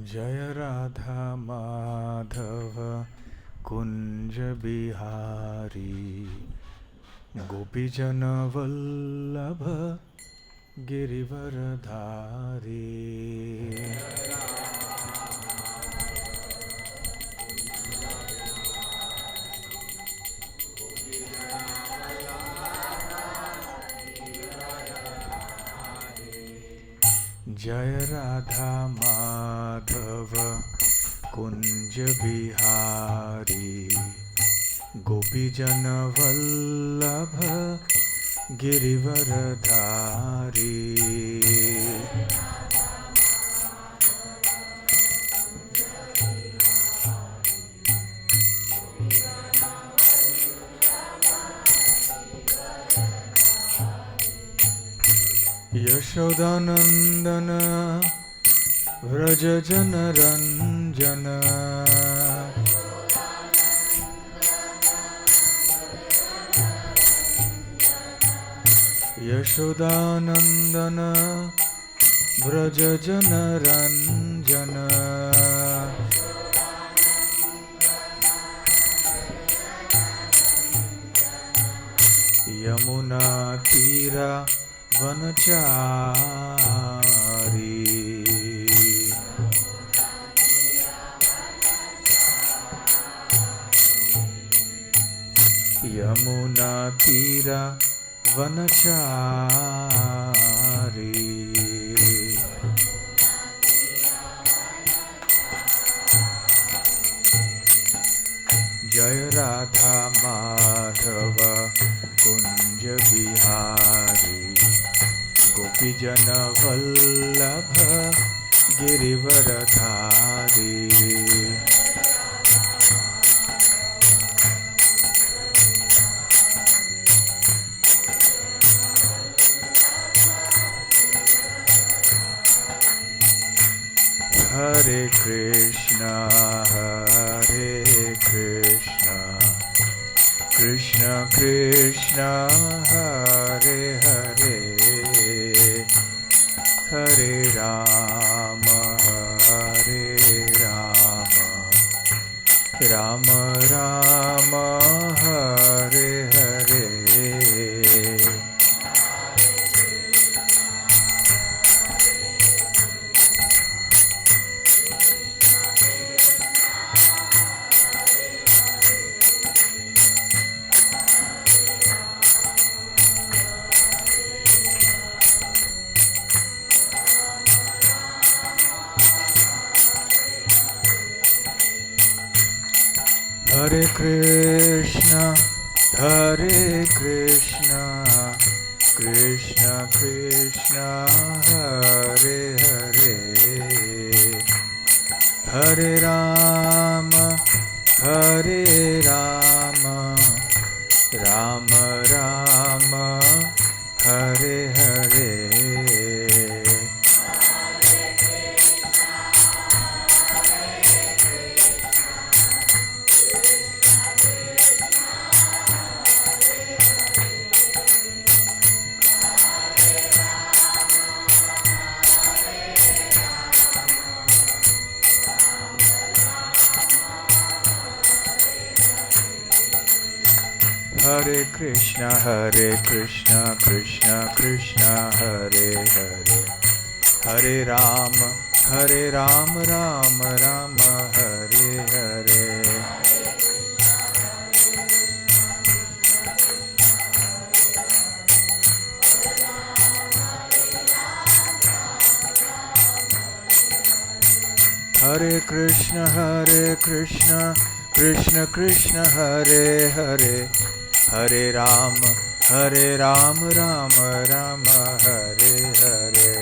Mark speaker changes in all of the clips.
Speaker 1: जय राधा माधव कुंज बिहारी गोपीजन वल्लभ गिरिवरधारी। जय राधा माधव कुंज बिहारी गोपीजन वल्लभ गिरिवरधारी। यशोदानंदन व्रज जन रंजन यशोदानंदन व्रज जन रंजन। यमुना तीरा वनचारी यमुना तीरा वनचारी। जय राधा माधव कुंज बिहारी गोपीजन वल्लभ गिरिवरधारी। हरे कृष्णा कृष्ण कृष्ण हरे हरे हरे राम राम राम हरे हरे। हरे कृष्णा कृष्ण कृष्ण हरे हरे हरे राम राम राम हरे हरे। हरे कृष्णा कृष्ण कृष्ण हरे हरे हरे राम राम राम हरे हरे। हरे कृष्ण कृष्ण कृष्ण हरे हरे हरे राम राम राम हरे हरे।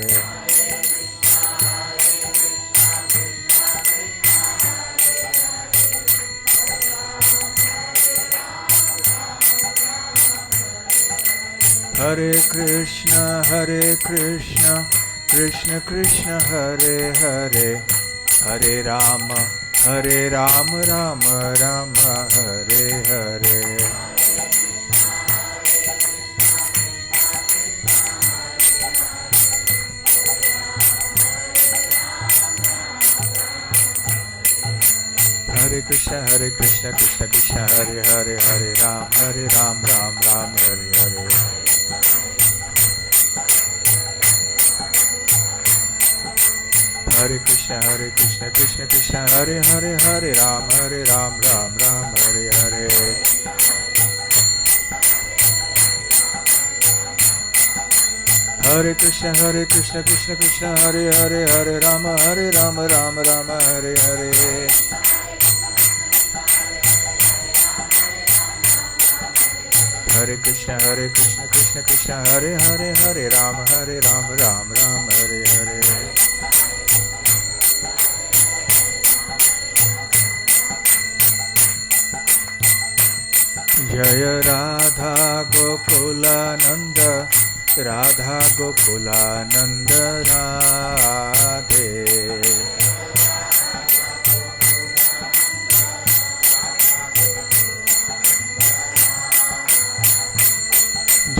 Speaker 1: हरे Krishna Krishna Krishna Hare Hare Hare Ram Ram Ram Hare Hare. Krishna Krishna Krishna Hare Hare Hare Ram Ram Ram Hare Hare. Hare Krishna Krishna Krishna Hare Hare Hare Ram Ram Ram Hare Hare. Hare Krishna Krishna Krishna Hare Hare Hare Ram Ram Ram Hare Hare. Hare Krishna Krishna Krishna Hare Hare Hare Ram Ram Hare Hare. Jaya Radha Gokulananda Radha Gokulananda Radhe.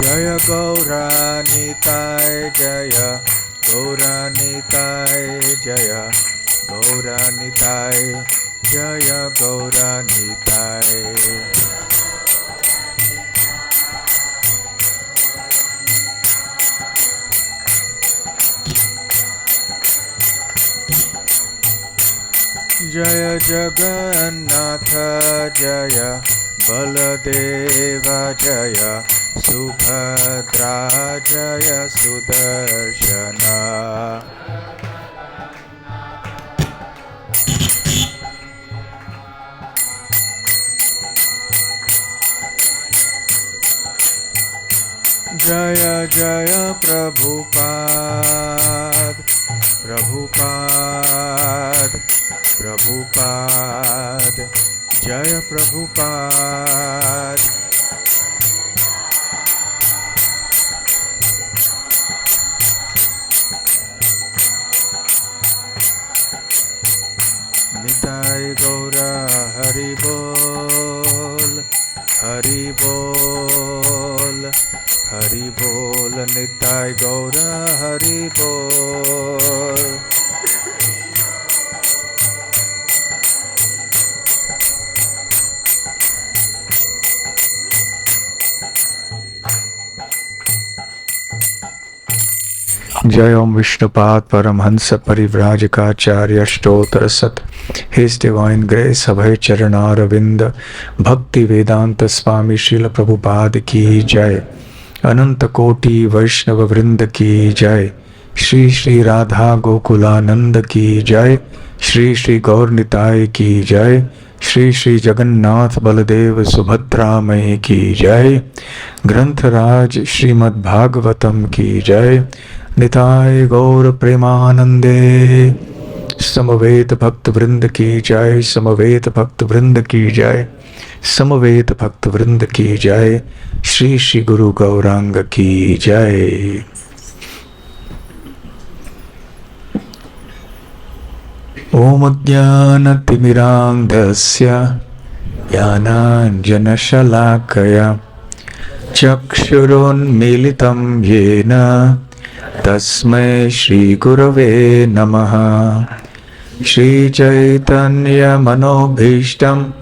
Speaker 1: Jaya Gaura Nitai Jaya Gaura Nitai Jaya Gaura Nitai Jaya Gaura Nitai. Jaya Jagannatha Jaya Baladeva Jaya Subhadra Jaya Sudarshana. Jaya Jaya Prabhupada Prabhupada Prabhupada Jaya Prabhupada. Nitai Gaura Hari Bol Hari Bol Hari Bol Nitai Gaura Hari Bol. Jai Om Vishnupad Paramhansa Parivrajakaacharya Stottra Sat. His Divine Grace Abhay Charanaravinda Bhakti Vedanta Swami Srila Prabhupada Ki Jai. Ananta Koti Vaishnava Vrinda Ki Jai. Shri Shri Radha Gokulananda Ki Jai. Shri Shri Gaur Nitai Ki Jai. Shri Shri Jagannath Baladev Subhadra Mai Ki Jai. Granth-raj Srimad Bhagavatam Ki Jai. Nitai Gaur Premanande. Samaveta Bhakta Vrinda Ki Jai. Samaveta Bhakta Vrinda Ki Jai. Samaveta Bhakta Vrinda Ki Jai. Shri Shri Guru Gauranga Ki Jai. Om Jnana-timirandhasya Jnana-anjana-shalakaya Chakshurunmilitam yena Tasmai Shri Gurave Namaha. Shri Chaitanya Manobhishtam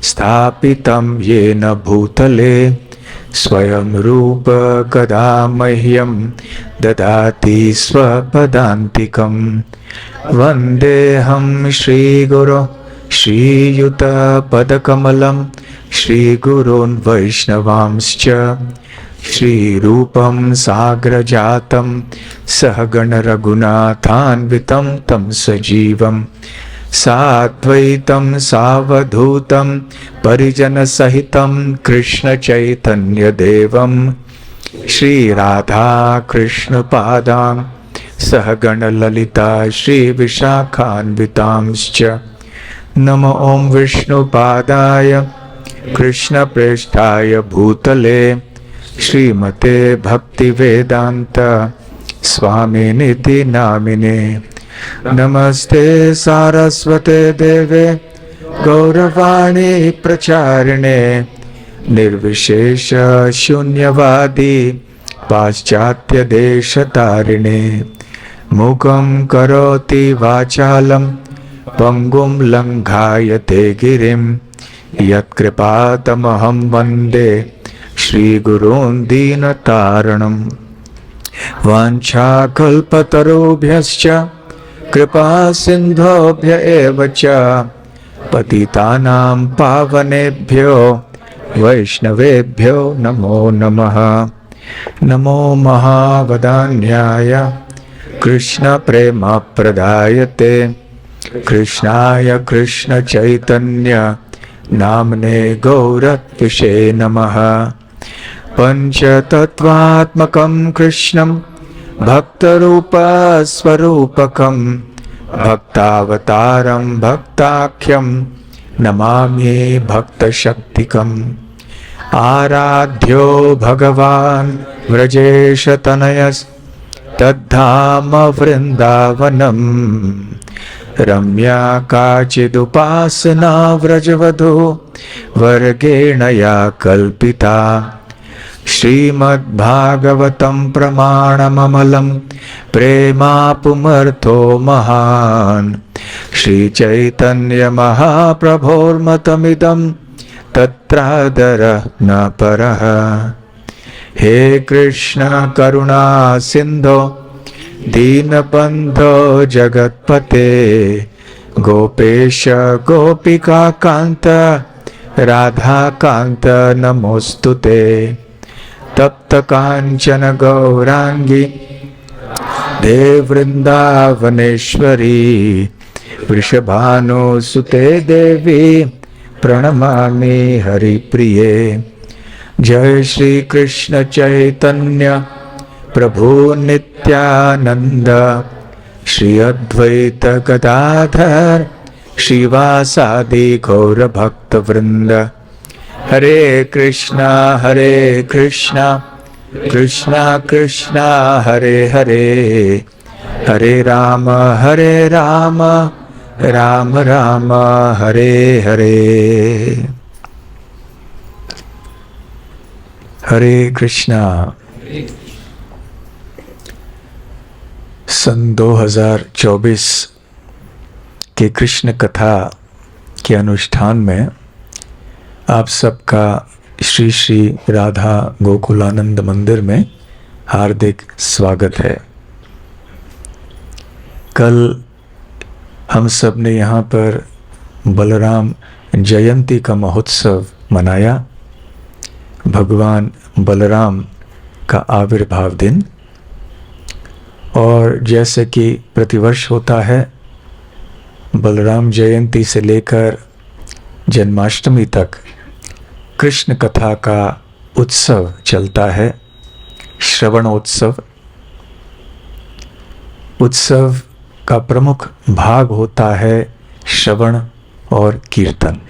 Speaker 1: Sthapitam yena bhutale Swayam Rupa Kadamahyam Dadati Swapadantikam. Vandeham Shri Guru Shri Yuta Padakamalam Shri Gurun Vaishnavamscha Shri Rupam Sagrajatam Sahagana Raghunathanvitam Tam Sajivam Satvaitam Savadhutam Parijana Sahitam Krishna Chaitanya Devam Shri Radha Krishna Padam Sahagana Lalita Shri Vishakhanvitamscha. Nama Om Vishnu Padaya Krishna Presthaya Bhutale Srimate Bhakti Vedanta Swami Niti Namine. Namaste Saraswate Deve Gauravani Pracharine Nirvishesha Shunyavadi Paschatya Deshatarine. Mukam Karoti Vachalam पंगुं लंघायते गिरिं यत्कृपातमहं वन्दे श्रीगुरून् दीनतारणम्। वाञ्छाकल्पतरुभ्यश्च कृपा सिन्धुभ्य एव च पतितानां पावनेभ्यो वैष्णवेभ्यो नमो नमः। नमो महावदान्याय कृष्णप्रेमप्रदायते कृष्णाय कृष्णचैतन्य नाम्ने गौरत्विषे नमः। पंचतत्वात्मकं कृष्णं भक्तरूपस्वरूपकं भक्तावतारं भक्ताख्यं नमामि भक्तशक्तिकम्। आराध्यो भगवान् व्रजेशतनयस्तद्धाम वृन्दावनम्। रम्या काचिदुपासना व्रजवधू वर्गेण या कल्पिता। श्रीमद्भागवतं प्रमाणममलं प्रेमापुमर्थो महान्। श्रीचैतन्यमहाप्रभोर्मतमिदं तत्रादरः न परः। हे कृष्ण करुणा सिन्धो दीनबन्धो जगत्पते गोपेश गोपिका कान्त राधाकान्त नमोस्तुते। तप्त कांचन गौरांगी देववृंदावनेश्वरी वृषभानुसुते देवी प्रणमामि हरिप्रिये। जय श्री कृष्ण चैतन्य प्रभु नित्यानंद श्री अद्वैत गदाधर श्रीवासादि गौर भक्त वृंद। हरे कृष्णा कृष्णा कृष्णा हरे हरे हरे राम राम राम हरे हरे। हरे कृष्णा। सन 2024 के कृष्ण कथा के अनुष्ठान में आप सबका श्री श्री राधा गोकुलानंद मंदिर में हार्दिक स्वागत है। कल हम सब ने यहाँ पर बलराम जयंती का महोत्सव मनाया। भगवान बलराम का आविर्भाव दिन, और जैसे कि प्रतिवर्ष होता है बलराम जयंती से लेकर जन्माष्टमी तक कृष्ण कथा का उत्सव चलता है, श्रवणोत्सव। उत्सव का प्रमुख भाग होता है श्रवण और कीर्तन।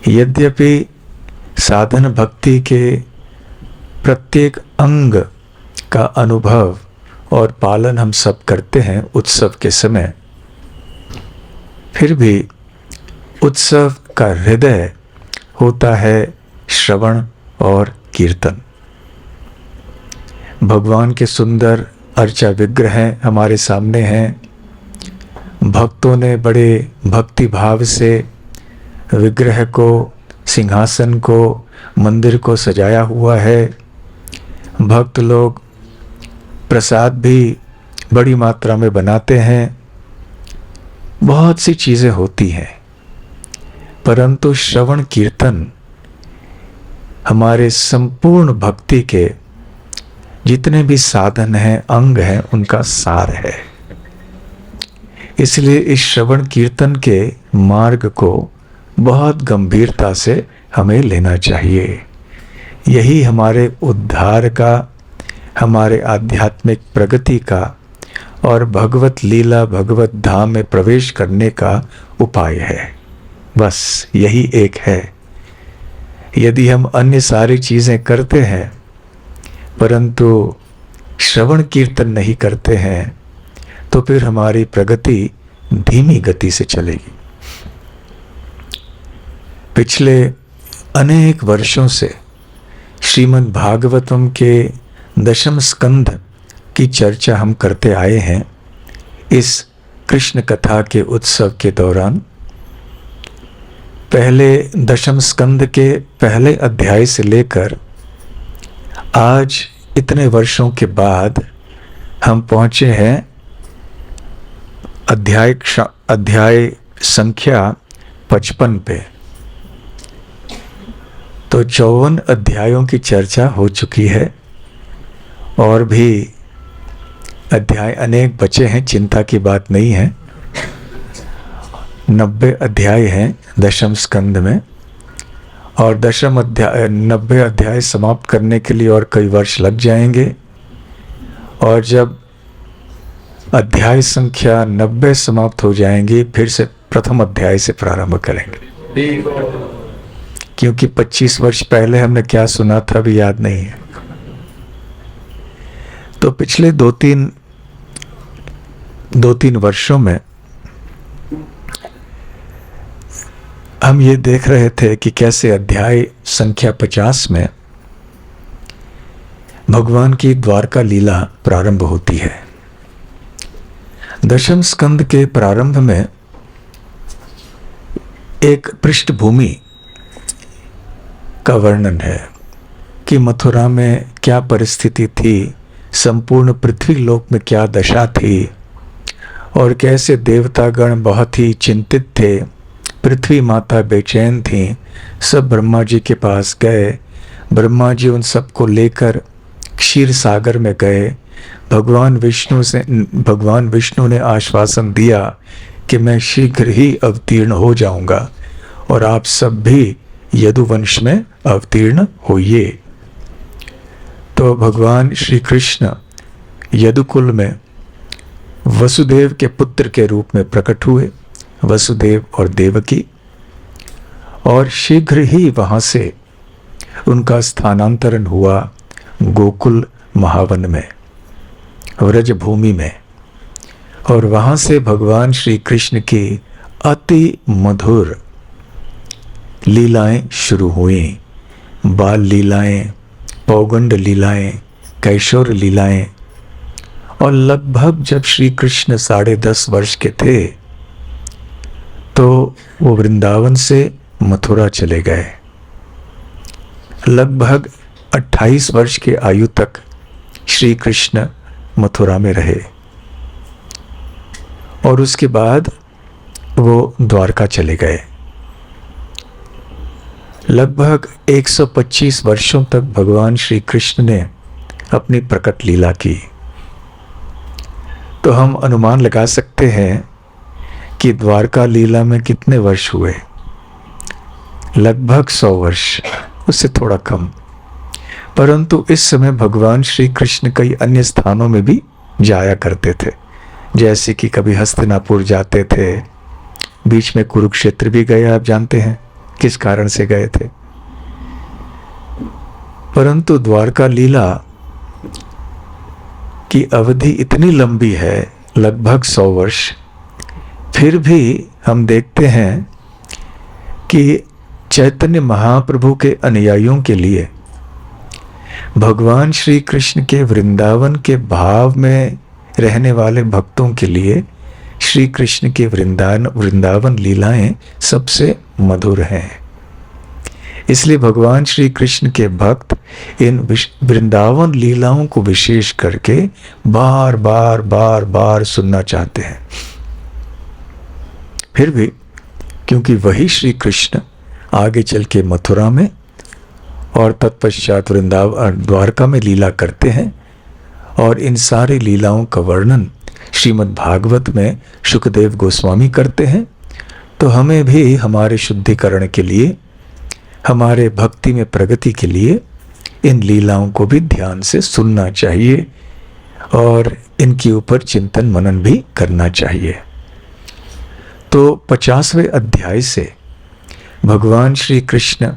Speaker 1: यद्यपि साधन भक्ति के प्रत्येक अंग का अनुभव और पालन हम सब करते हैं उत्सव के समय, फिर भी उत्सव का हृदय होता है श्रवण और कीर्तन। भगवान के सुंदर अर्चा विग्रह हमारे सामने हैं। भक्तों ने बड़े भक्ति भाव से विग्रह को, सिंहासन को, मंदिर को सजाया हुआ है। भक्त लोग प्रसाद भी बड़ी मात्रा में बनाते हैं। बहुत सी चीज़ें होती हैं, परंतु श्रवण कीर्तन हमारे संपूर्ण भक्ति के जितने भी साधन हैं, अंग हैं, उनका सार है। इसलिए इस श्रवण कीर्तन के मार्ग को बहुत गंभीरता से हमें लेना चाहिए। यही हमारे उद्धार का, हमारे आध्यात्मिक प्रगति का और भगवत लीला, भगवत धाम में प्रवेश करने का उपाय है। बस यही एक है। यदि हम अन्य सारी चीज़ें करते हैं परंतु श्रवण कीर्तन नहीं करते हैं तो फिर हमारी प्रगति धीमी गति से चलेगी। पिछले अनेक वर्षों से श्रीमद् भागवतम के दशम स्कंध की चर्चा हम करते आए हैं। इस कृष्ण कथा के उत्सव के दौरान पहले दशम स्कंद के पहले अध्याय से लेकर आज इतने वर्षों के बाद हम पहुंचे हैं अध्याय संख्या 55 पे। तो 54 अध्यायों की चर्चा हो चुकी है और भी अध्याय अनेक बचे हैं, चिंता की बात नहीं है। 90 अध्याय हैं दशम स्कंद में और 90 अध्याय समाप्त करने के लिए और कई वर्ष लग जाएंगे। और जब अध्याय संख्या 90 समाप्त हो जाएंगी फिर से प्रथम अध्याय से प्रारंभ करेंगे, क्योंकि 25 वर्ष पहले हमने क्या सुना था अभी याद नहीं है। तो पिछले दो तीन वर्षों में हम ये देख रहे थे कि कैसे अध्याय संख्या 50 में भगवान की द्वारका लीला प्रारंभ होती है। दशम स्कंद के प्रारंभ में एक पृष्ठभूमि का वर्णन है कि मथुरा में क्या परिस्थिति थी, संपूर्ण पृथ्वी लोक में क्या दशा थी और कैसे देवतागण बहुत ही चिंतित थे, पृथ्वी माता बेचैन थी। सब ब्रह्मा जी के पास गए, ब्रह्मा जी उन सबको लेकर क्षीर सागर में गए। भगवान विष्णु ने आश्वासन दिया कि मैं शीघ्र ही अवतीर्ण हो जाऊंगा और आप सब भी यदुवंश में अवतीर्ण होइए। तो भगवान श्री कृष्ण यदुकुल में वसुदेव के पुत्र के रूप में प्रकट हुए, वसुदेव और देवकी, और शीघ्र ही वहां से उनका स्थानांतरण हुआ गोकुल महावन में, व्रज भूमि में। और वहां से भगवान श्री कृष्ण की अति मधुर लीलाएं शुरू हुई। बाल लीलाएं, पौगंड लीलाएं, कैशोर लीलाएं। और लगभग जब श्री कृष्ण 10.5 वर्ष के थे तो वो वृंदावन से मथुरा चले गए। लगभग 28 वर्ष की आयु तक श्री कृष्ण मथुरा में रहे और उसके बाद वो द्वारका चले गए। लगभग 125 वर्षों तक भगवान श्री कृष्ण ने अपनी प्रकट लीला की। तो हम अनुमान लगा सकते हैं कि द्वारका लीला में कितने वर्ष हुए, लगभग 100 वर्ष, उससे थोड़ा कम। परंतु इस समय भगवान श्री कृष्ण कई अन्य स्थानों में भी जाया करते थे, जैसे कि कभी हस्तिनापुर जाते थे, बीच में कुरुक्षेत्र भी गए, आप जानते हैं किस कारण से गए थे। परंतु द्वारका लीला की अवधि इतनी लंबी है, लगभग 100 वर्ष, फिर भी हम देखते हैं कि चैतन्य महाप्रभु के अनुयायियों के लिए, भगवान श्री कृष्ण के वृंदावन के भाव में रहने वाले भक्तों के लिए श्री कृष्ण के वृंदावन लीलाएं सबसे मधुर हैं। इसलिए भगवान श्री कृष्ण के भक्त इन वृंदावन लीलाओं को विशेष करके बार बार सुनना चाहते हैं। फिर भी क्योंकि वही श्री कृष्ण आगे चल के मथुरा में और तत्पश्चात वृंदावन द्वारका में लीला करते हैं और इन सारी लीलाओं का वर्णन श्रीमद् भागवत में शुकदेव गोस्वामी करते हैं, तो हमें भी हमारे शुद्धिकरण के लिए, हमारे भक्ति में प्रगति के लिए इन लीलाओं को भी ध्यान से सुनना चाहिए और इनके ऊपर चिंतन मनन भी करना चाहिए। तो 50वें अध्याय से भगवान श्री कृष्ण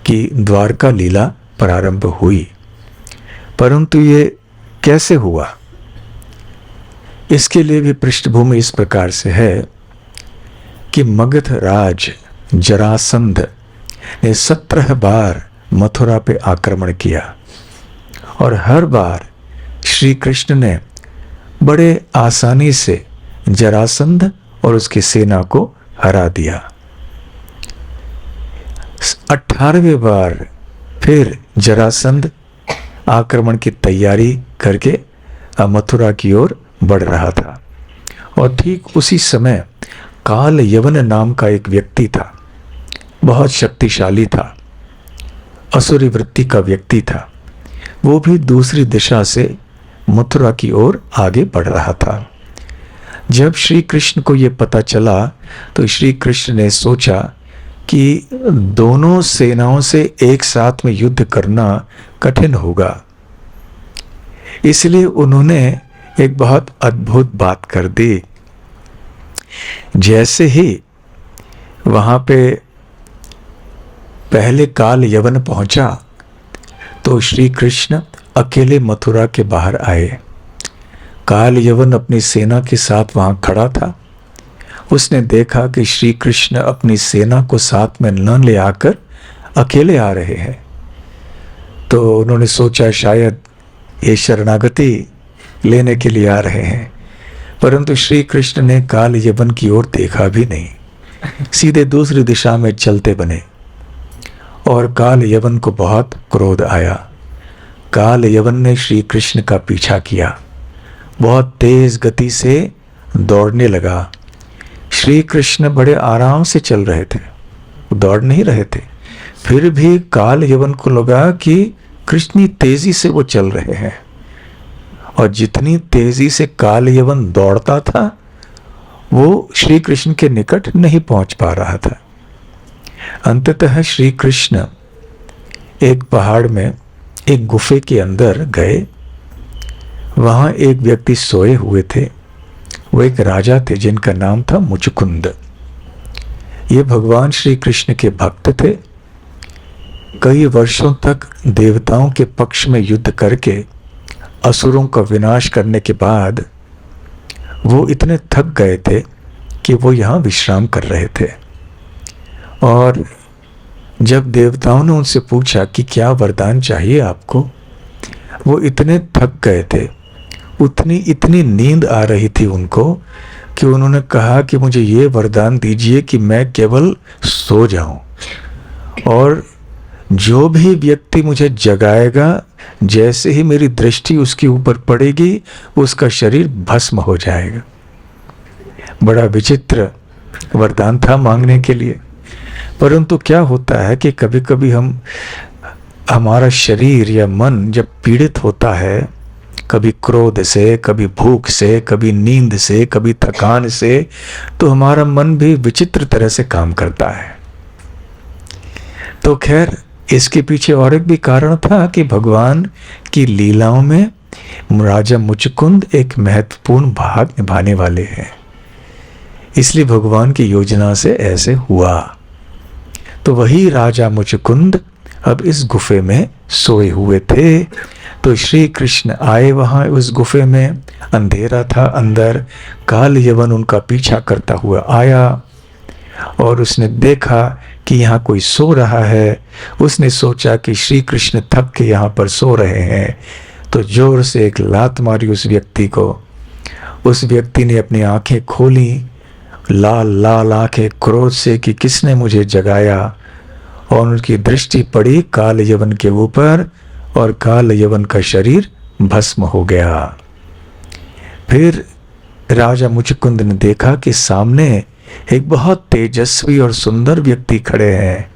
Speaker 1: की द्वारका लीला प्रारंभ हुई। परंतु ये कैसे हुआ, इसके लिए भी पृष्ठभूमि इस प्रकार से है कि मगध राज जरासंध ने 17 बार मथुरा पे आक्रमण किया और हर बार श्री कृष्ण ने बड़े आसानी से जरासंध और उसकी सेना को हरा दिया। 18वें बार फिर जरासंध आक्रमण की तैयारी करके मथुरा की ओर बढ़ रहा था। और ठीक उसी समय काल यवन नाम का एक व्यक्ति था, बहुत शक्तिशाली था, असुरी वृत्ति का व्यक्ति था। वो भी दूसरी दिशा से मथुरा की ओर आगे बढ़ रहा था। जब श्री कृष्ण को ये पता चला तो श्री कृष्ण ने सोचा कि दोनों सेनाओं से एक साथ में युद्ध करना कठिन होगा, इसलिए उन्होंने एक बहुत अद्भुत बात कर दी। जैसे ही वहां पे पहले काल यवन पहुंचा तो श्री कृष्ण अकेले मथुरा के बाहर आए। काल यवन अपनी सेना के साथ वहां खड़ा था। उसने देखा कि श्री कृष्ण अपनी सेना को साथ में न ले आकर अकेले आ रहे हैं, तो उन्होंने सोचा शायद ये शरणागति लेने के लिए आ रहे हैं। परंतु श्री कृष्ण ने काल यवन की ओर देखा भी नहीं, सीधे दूसरी दिशा में चलते बने। और काल यवन को बहुत क्रोध आया। काल यवन ने श्री कृष्ण का पीछा किया, बहुत तेज गति से दौड़ने लगा। श्री कृष्ण बड़े आराम से चल रहे थे, दौड़ नहीं रहे थे। फिर भी काल यवन को लगा कि कृष्ण तेजी से वो चल रहे हैं, और जितनी तेजी से काल यवन दौड़ता था वो श्री कृष्ण के निकट नहीं पहुंच पा रहा था। अंततः श्री कृष्ण एक पहाड़ में एक गुफे के अंदर गए। वहां एक व्यक्ति सोए हुए थे। वो एक राजा थे जिनका नाम था मुचकुंद। ये भगवान श्री कृष्ण के भक्त थे। कई वर्षों तक देवताओं के पक्ष में युद्ध करके असुरों का विनाश करने के बाद वो इतने थक गए थे कि वो यहाँ विश्राम कर रहे थे। और जब देवताओं ने उनसे पूछा कि क्या वरदान चाहिए आपको, वो इतने थक गए थे, इतनी नींद आ रही थी उनको कि उन्होंने कहा कि मुझे ये वरदान दीजिए कि मैं केवल सो जाऊं, और जो भी व्यक्ति मुझे जगाएगा, जैसे ही मेरी दृष्टि उसके ऊपर पड़ेगी उसका शरीर भस्म हो जाएगा। बड़ा विचित्र वरदान था मांगने के लिए। परंतु क्या होता है कि कभी कभी हमारा शरीर या मन जब पीड़ित होता है, कभी क्रोध से, कभी भूख से, कभी नींद से, कभी थकान से, तो हमारा मन भी विचित्र तरह से काम करता है। तो खैर, इसके पीछे और एक भी कारण था कि भगवान की लीलाओं में राजा मुचकुंद एक महत्वपूर्ण भाग निभाने वाले हैं, इसलिए भगवान की योजना से ऐसे हुआ। तो वही राजा मुचकुंद अब इस गुफे में सोए हुए थे। तो श्री कृष्ण आए वहां उस गुफे में। अंधेरा था अंदर। काल यवन उनका पीछा करता हुआ आया और उसने देखा कि यहाँ कोई सो रहा है। उसने सोचा कि श्री कृष्ण थक के यहाँ पर सो रहे हैं, तो जोर से एक लात मारी उस व्यक्ति को। उस व्यक्ति ने अपनी आंखें खोली, लाल लाल आंखें, क्रोध से कि किसने मुझे जगाया, और उनकी दृष्टि पड़ी काल यवन के ऊपर और काल यवन का शरीर भस्म हो गया। फिर राजा मुचकुंद ने देखा कि सामने एक बहुत तेजस्वी और सुंदर व्यक्ति खड़े हैं।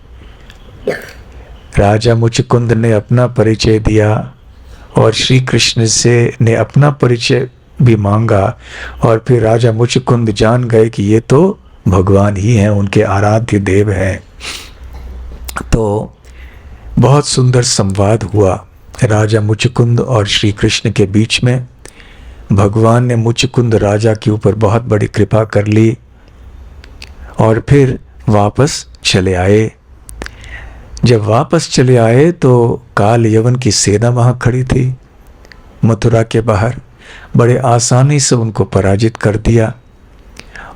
Speaker 1: राजा मुचकुंद ने अपना परिचय दिया और श्री कृष्ण से ने अपना परिचय भी मांगा, और फिर राजा मुचकुंद जान गए कि ये तो भगवान ही हैं, उनके आराध्य देव हैं। तो बहुत सुंदर संवाद हुआ राजा मुचकुंद और श्री कृष्ण के बीच में। भगवान ने मुचकुंद राजा के ऊपर बहुत बड़ी कृपा कर ली और फिर वापस चले आए। जब वापस चले आए तो काल यवन की सेना वहां खड़ी थी मथुरा के बाहर। बड़े आसानी से उनको पराजित कर दिया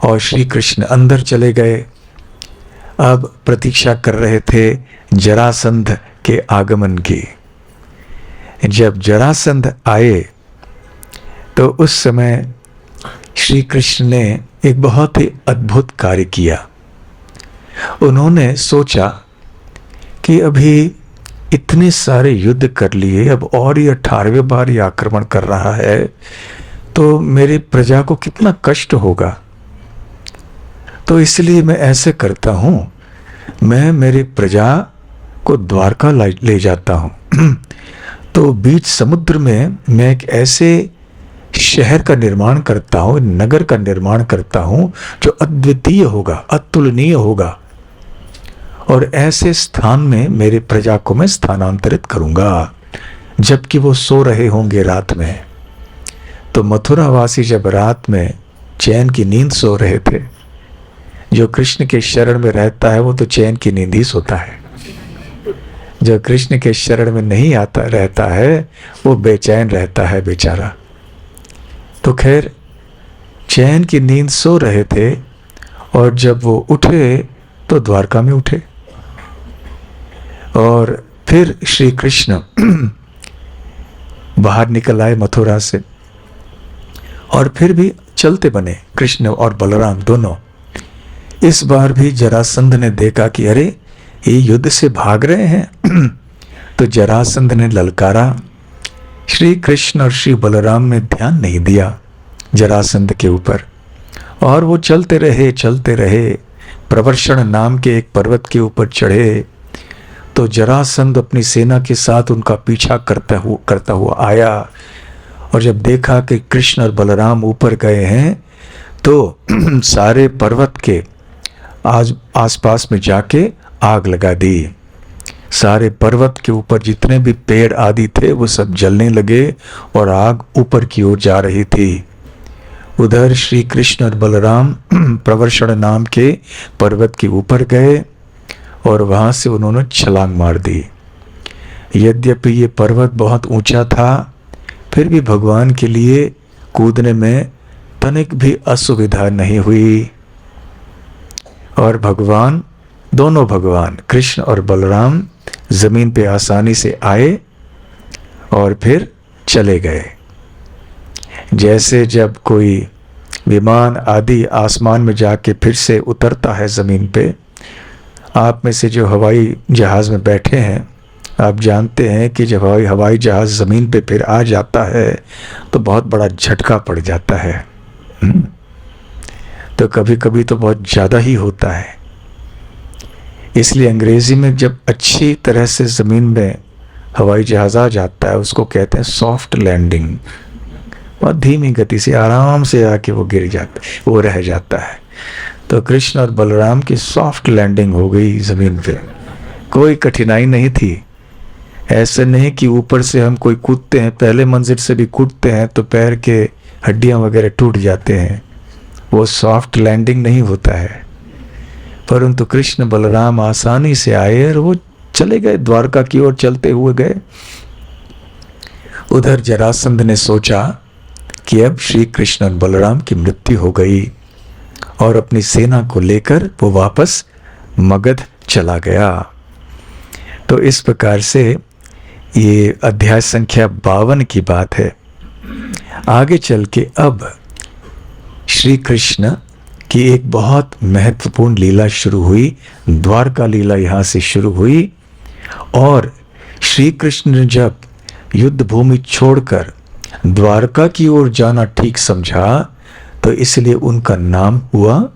Speaker 1: और श्री कृष्ण अंदर चले गए। अब प्रतीक्षा कर रहे थे जरासंध के आगमन की। जब जरासंध आए तो उस समय श्री कृष्ण ने एक बहुत ही अद्भुत कार्य किया। उन्होंने सोचा कि अभी इतने सारे युद्ध कर लिए, अब और ये 18वें बार ये आक्रमण कर रहा है, तो मेरी प्रजा को कितना कष्ट होगा। तो इसलिए मैं ऐसे करता हूं, मैं मेरी प्रजा को द्वारका ले जाता हूं। तो बीच समुद्र में मैं एक ऐसे शहर का निर्माण करता हूं, नगर का निर्माण करता हूं जो अद्वितीय होगा, अतुलनीय होगा, और ऐसे स्थान में मेरी प्रजा को मैं स्थानांतरित करूंगा जबकि वो सो रहे होंगे रात में। तो मथुरावासी जब रात में चैन की नींद सो रहे थे, जो कृष्ण के शरण में रहता है वो तो चैन की नींद ही सोता है, जो कृष्ण के शरण में नहीं आता रहता है वो बेचैन रहता है बेचारा। तो खैर चैन की नींद सो रहे थे, और जब वो उठे तो द्वारका में उठे, और फिर श्री कृष्ण बाहर निकल आए मथुरा से, और फिर भी चलते बने कृष्ण और बलराम दोनों। इस बार भी जरासंध ने देखा कि अरे ये युद्ध से भाग रहे हैं। तो जरासंध ने ललकारा। श्री कृष्ण और श्री बलराम ने ध्यान नहीं दिया जरासंध के ऊपर, और वो चलते रहे। प्रवर्षण नाम के एक पर्वत के ऊपर चढ़े तो जरासंध अपनी सेना के साथ उनका पीछा करता हुआ आया, और जब देखा कि कृष्ण और बलराम ऊपर गए हैं तो सारे पर्वत के आसपास में जाके आग लगा दी। सारे पर्वत के ऊपर जितने भी पेड़ आदि थे वो सब जलने लगे और आग ऊपर की ओर जा रही थी। उधर श्री कृष्ण और बलराम प्रवर्षण नाम के पर्वत के ऊपर गए और वहां से उन्होंने छलांग मार दी। यद्यपि ये पर्वत बहुत ऊंचा था, फिर भी भगवान के लिए कूदने में तनिक भी असुविधा नहीं हुई, और दोनों भगवान कृष्ण और बलराम जमीन पे आसानी से आए और फिर चले गए। जैसे जब कोई विमान आदि आसमान में जाके फिर से उतरता है जमीन पे, आप में से जो हवाई जहाज में बैठे हैं आप जानते हैं कि जब हवाई जहाज जमीन पे फिर आ जाता है तो बहुत बड़ा झटका पड़ जाता है। तो कभी कभी तो बहुत ज़्यादा ही होता है। इसलिए अंग्रेजी में जब अच्छी तरह से ज़मीन में हवाई जहाज़ आ जाता है उसको कहते हैं सॉफ्ट लैंडिंग। बहुत धीमी गति से आराम से आके वो वो रह जाता है। तो कृष्ण और बलराम की सॉफ्ट लैंडिंग हो गई ज़मीन पे, कोई कठिनाई नहीं थी। ऐसे नहीं कि ऊपर से हम कोई कूदते हैं, पहले मंजिल से भी कूदते हैं तो पैर के हड्डियां वगैरह टूट जाते हैं, वो सॉफ्ट लैंडिंग नहीं होता है। परंतु कृष्ण बलराम आसानी से आए और वो चले गए, द्वारका की ओर चलते हुए गए। उधर जरासंध ने सोचा कि अब श्री कृष्ण और बलराम की मृत्यु हो गई, और अपनी सेना को लेकर वो वापस मगध चला गया। तो इस प्रकार से ये अध्याय संख्या 52 की बात है। आगे चल के अब श्री कृष्ण की एक बहुत महत्वपूर्ण लीला शुरू हुई, द्वारका लीला यहाँ से शुरू हुई। और श्री कृष्ण ने जब युद्ध भूमि छोड़कर द्वारका की ओर जाना ठीक समझा तो इसलिए उनका नाम हुआ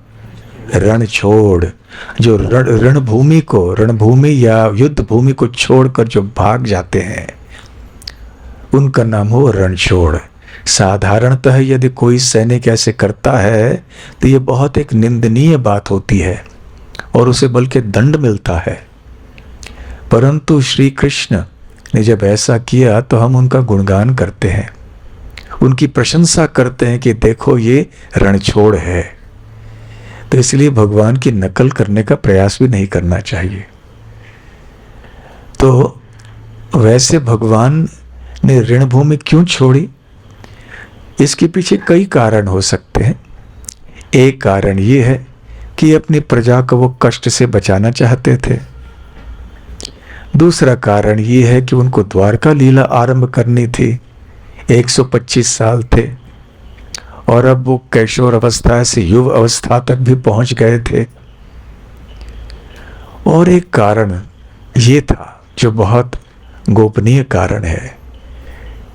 Speaker 1: रणछोड़। जो रणभूमि या युद्ध भूमि को छोड़कर जो भाग जाते हैं उनका नाम हो रणछोड़। साधारणतः यदि कोई सैनिक ऐसे करता है तो ये बहुत एक निंदनीय बात होती है और उसे बल्कि दंड मिलता है। परंतु श्री कृष्ण ने जब ऐसा किया तो हम उनका गुणगान करते हैं, उनकी प्रशंसा करते हैं कि देखो ये रणछोड़ है। तो इसलिए भगवान की नकल करने का प्रयास भी नहीं करना चाहिए। तो वैसे भगवान ने रणभूमि क्यों छोड़ी, इसके पीछे कई कारण हो सकते हैं। एक कारण ये है कि अपनी प्रजा को वो कष्ट से बचाना चाहते थे। दूसरा कारण ये है कि उनको द्वारका लीला आरंभ करनी थी, 125 साल थे और अब वो कैशोर अवस्था से युव अवस्था तक भी पहुंच गए थे। और एक कारण ये था जो बहुत गोपनीय कारण है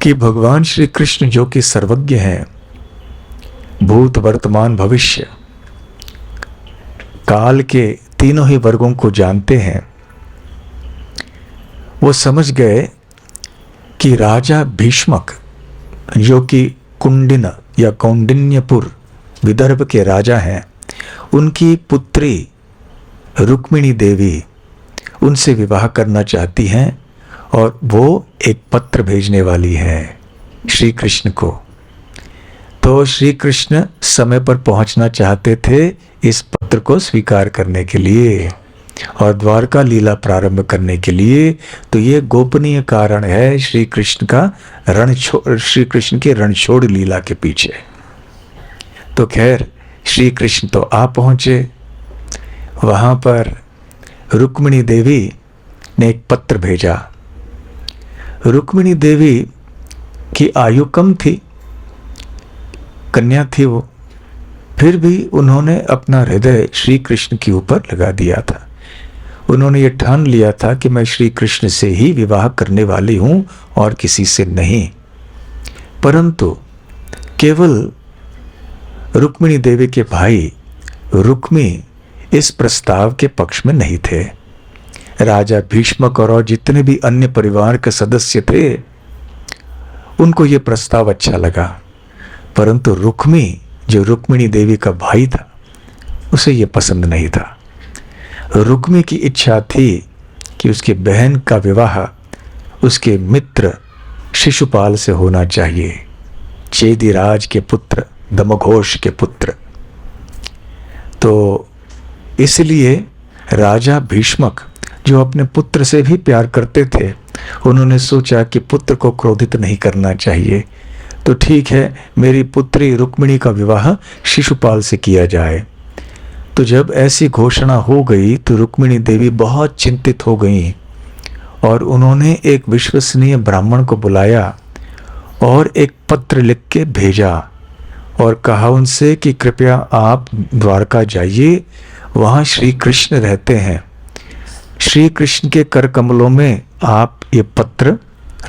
Speaker 1: कि भगवान श्री कृष्ण जो कि सर्वज्ञ हैं, भूत वर्तमान भविष्य काल के तीनों ही वर्गों को जानते हैं, वो समझ गए कि राजा भीष्मक जो कि कुंडिन या कौंडिन्यपुर विदर्भ के राजा हैं, उनकी पुत्री रुक्मिणी देवी उनसे विवाह करना चाहती हैं और वो एक पत्र भेजने वाली हैं श्री कृष्ण को। तो श्री कृष्ण समय पर पहुंचना चाहते थे इस पत्र को स्वीकार करने के लिए और द्वारका लीला प्रारंभ करने के लिए। तो ये गोपनीय कारण है श्री कृष्ण की रणछोड़ लीला के पीछे। तो खैर श्री कृष्ण तो आ पहुंचे। वहां पर रुक्मिणी देवी ने एक पत्र भेजा। रुक्मिणी देवी की आयु कम थी, कन्या थी वो, फिर भी उन्होंने अपना हृदय श्री कृष्ण के ऊपर लगा दिया था। उन्होंने ये ठान लिया था कि मैं श्री कृष्ण से ही विवाह करने वाली हूं और किसी से नहीं। परंतु केवल रुक्मिणी देवी के भाई रुक्मी इस प्रस्ताव के पक्ष में नहीं थे। राजा भीष्मक और जितने भी अन्य परिवार के सदस्य थे उनको ये प्रस्ताव अच्छा लगा, परंतु रुक्मी जो रुक्मिणी देवी का भाई था उसे ये पसंद नहीं था। रुक्मी की इच्छा थी कि उसकी बहन का विवाह उसके मित्र शिशुपाल से होना चाहिए, चेदिराज के पुत्र, दमघोष के पुत्र। तो इसलिए राजा भीष्मक जो अपने पुत्र से भी प्यार करते थे, उन्होंने सोचा कि पुत्र को क्रोधित नहीं करना चाहिए, तो ठीक है मेरी पुत्री रुक्मिणी का विवाह शिशुपाल से किया जाए। तो जब ऐसी घोषणा हो गई तो रुक्मिणी देवी बहुत चिंतित हो गईं और उन्होंने एक विश्वसनीय ब्राह्मण को बुलाया और एक पत्र लिख के भेजा और कहा उनसे कि कृपया आप द्वारका जाइए, वहाँ श्री कृष्ण रहते हैं, श्री कृष्ण के कर कमलों में आप ये पत्र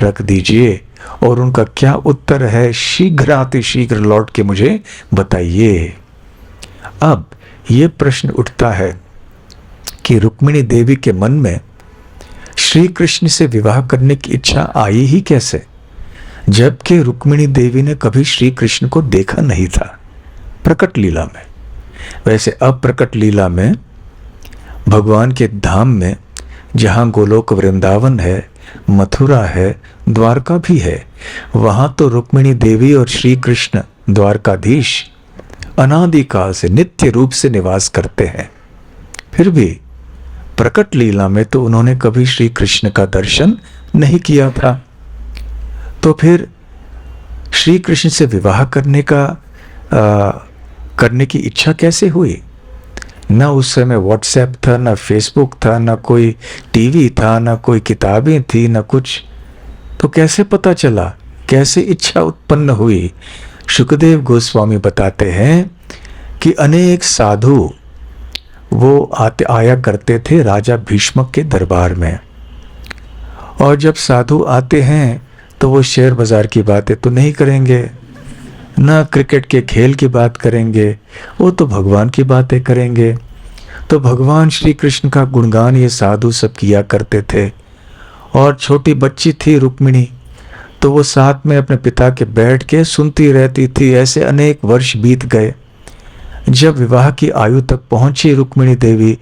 Speaker 1: रख दीजिए और उनका क्या उत्तर है शीघ्र शीघ्र लौट के मुझे बताइए। अब ये प्रश्न उठता है कि रुक्मिणी देवी के मन में श्री कृष्ण से विवाह करने की इच्छा आई ही कैसे, जबकि रुक्मिणी देवी ने कभी श्री कृष्ण को देखा नहीं था प्रकट लीला में। वैसे अब प्रकट लीला में भगवान के धाम में जहाँ गोलोक वृंदावन है, मथुरा है, द्वारका भी है, वहाँ तो रुक्मिणी देवी और श्री कृष्ण द्वारकाधीश अनादिकाल से नित्य रूप से निवास करते हैं। फिर भी प्रकट लीला में तो उन्होंने कभी श्री कृष्ण का दर्शन नहीं किया था। तो फिर श्री कृष्ण से विवाह करने की इच्छा कैसे हुई? न उस समय व्हाट्सएप था, न फेसबुक था, न कोई टीवी था, न कोई किताबें थी, न कुछ। तो कैसे पता चला, कैसे इच्छा उत्पन्न हुई? शुकदेव गोस्वामी बताते हैं कि अनेक साधु वो आया करते थे राजा भीष्मक के दरबार में, और जब साधु आते हैं तो वो शेयर बाजार की बातें तो नहीं करेंगे, न क्रिकेट के खेल की बात करेंगे, वो तो भगवान की बातें करेंगे। तो भगवान श्री कृष्ण का गुणगान ये साधु सब किया करते थे। और छोटी बच्ची थी रुक्मिणी, तो वो साथ में अपने पिता के बैठ के सुनती रहती थी। ऐसे अनेक वर्ष बीत गए। जब विवाह की आयु तक पहुंची रुक्मिणी देवी,